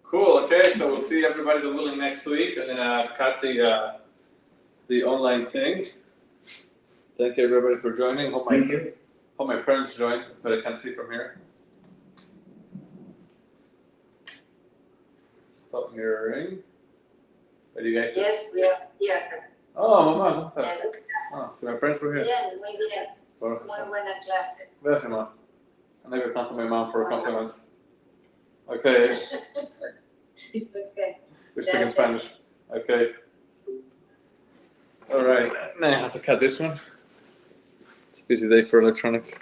Cool. Okay, so we'll see everybody the willing next week. I'm gonna cut the online thing. Thank you everybody for joining. Hope my parents join, but I can't see from here. Stop mirroring. Are you guys? Yes, we are here. Oh, mamá, ¿cómo estás? Bien, Ah, so my parents were here. bien, muy bien. Bueno, Muy buena clase. gracias, mamá. I never come to my mom for compliments. Okay, Okay. we speak in Spanish. Okay. All right. Now I have to cut this one. It's a busy day for electronics.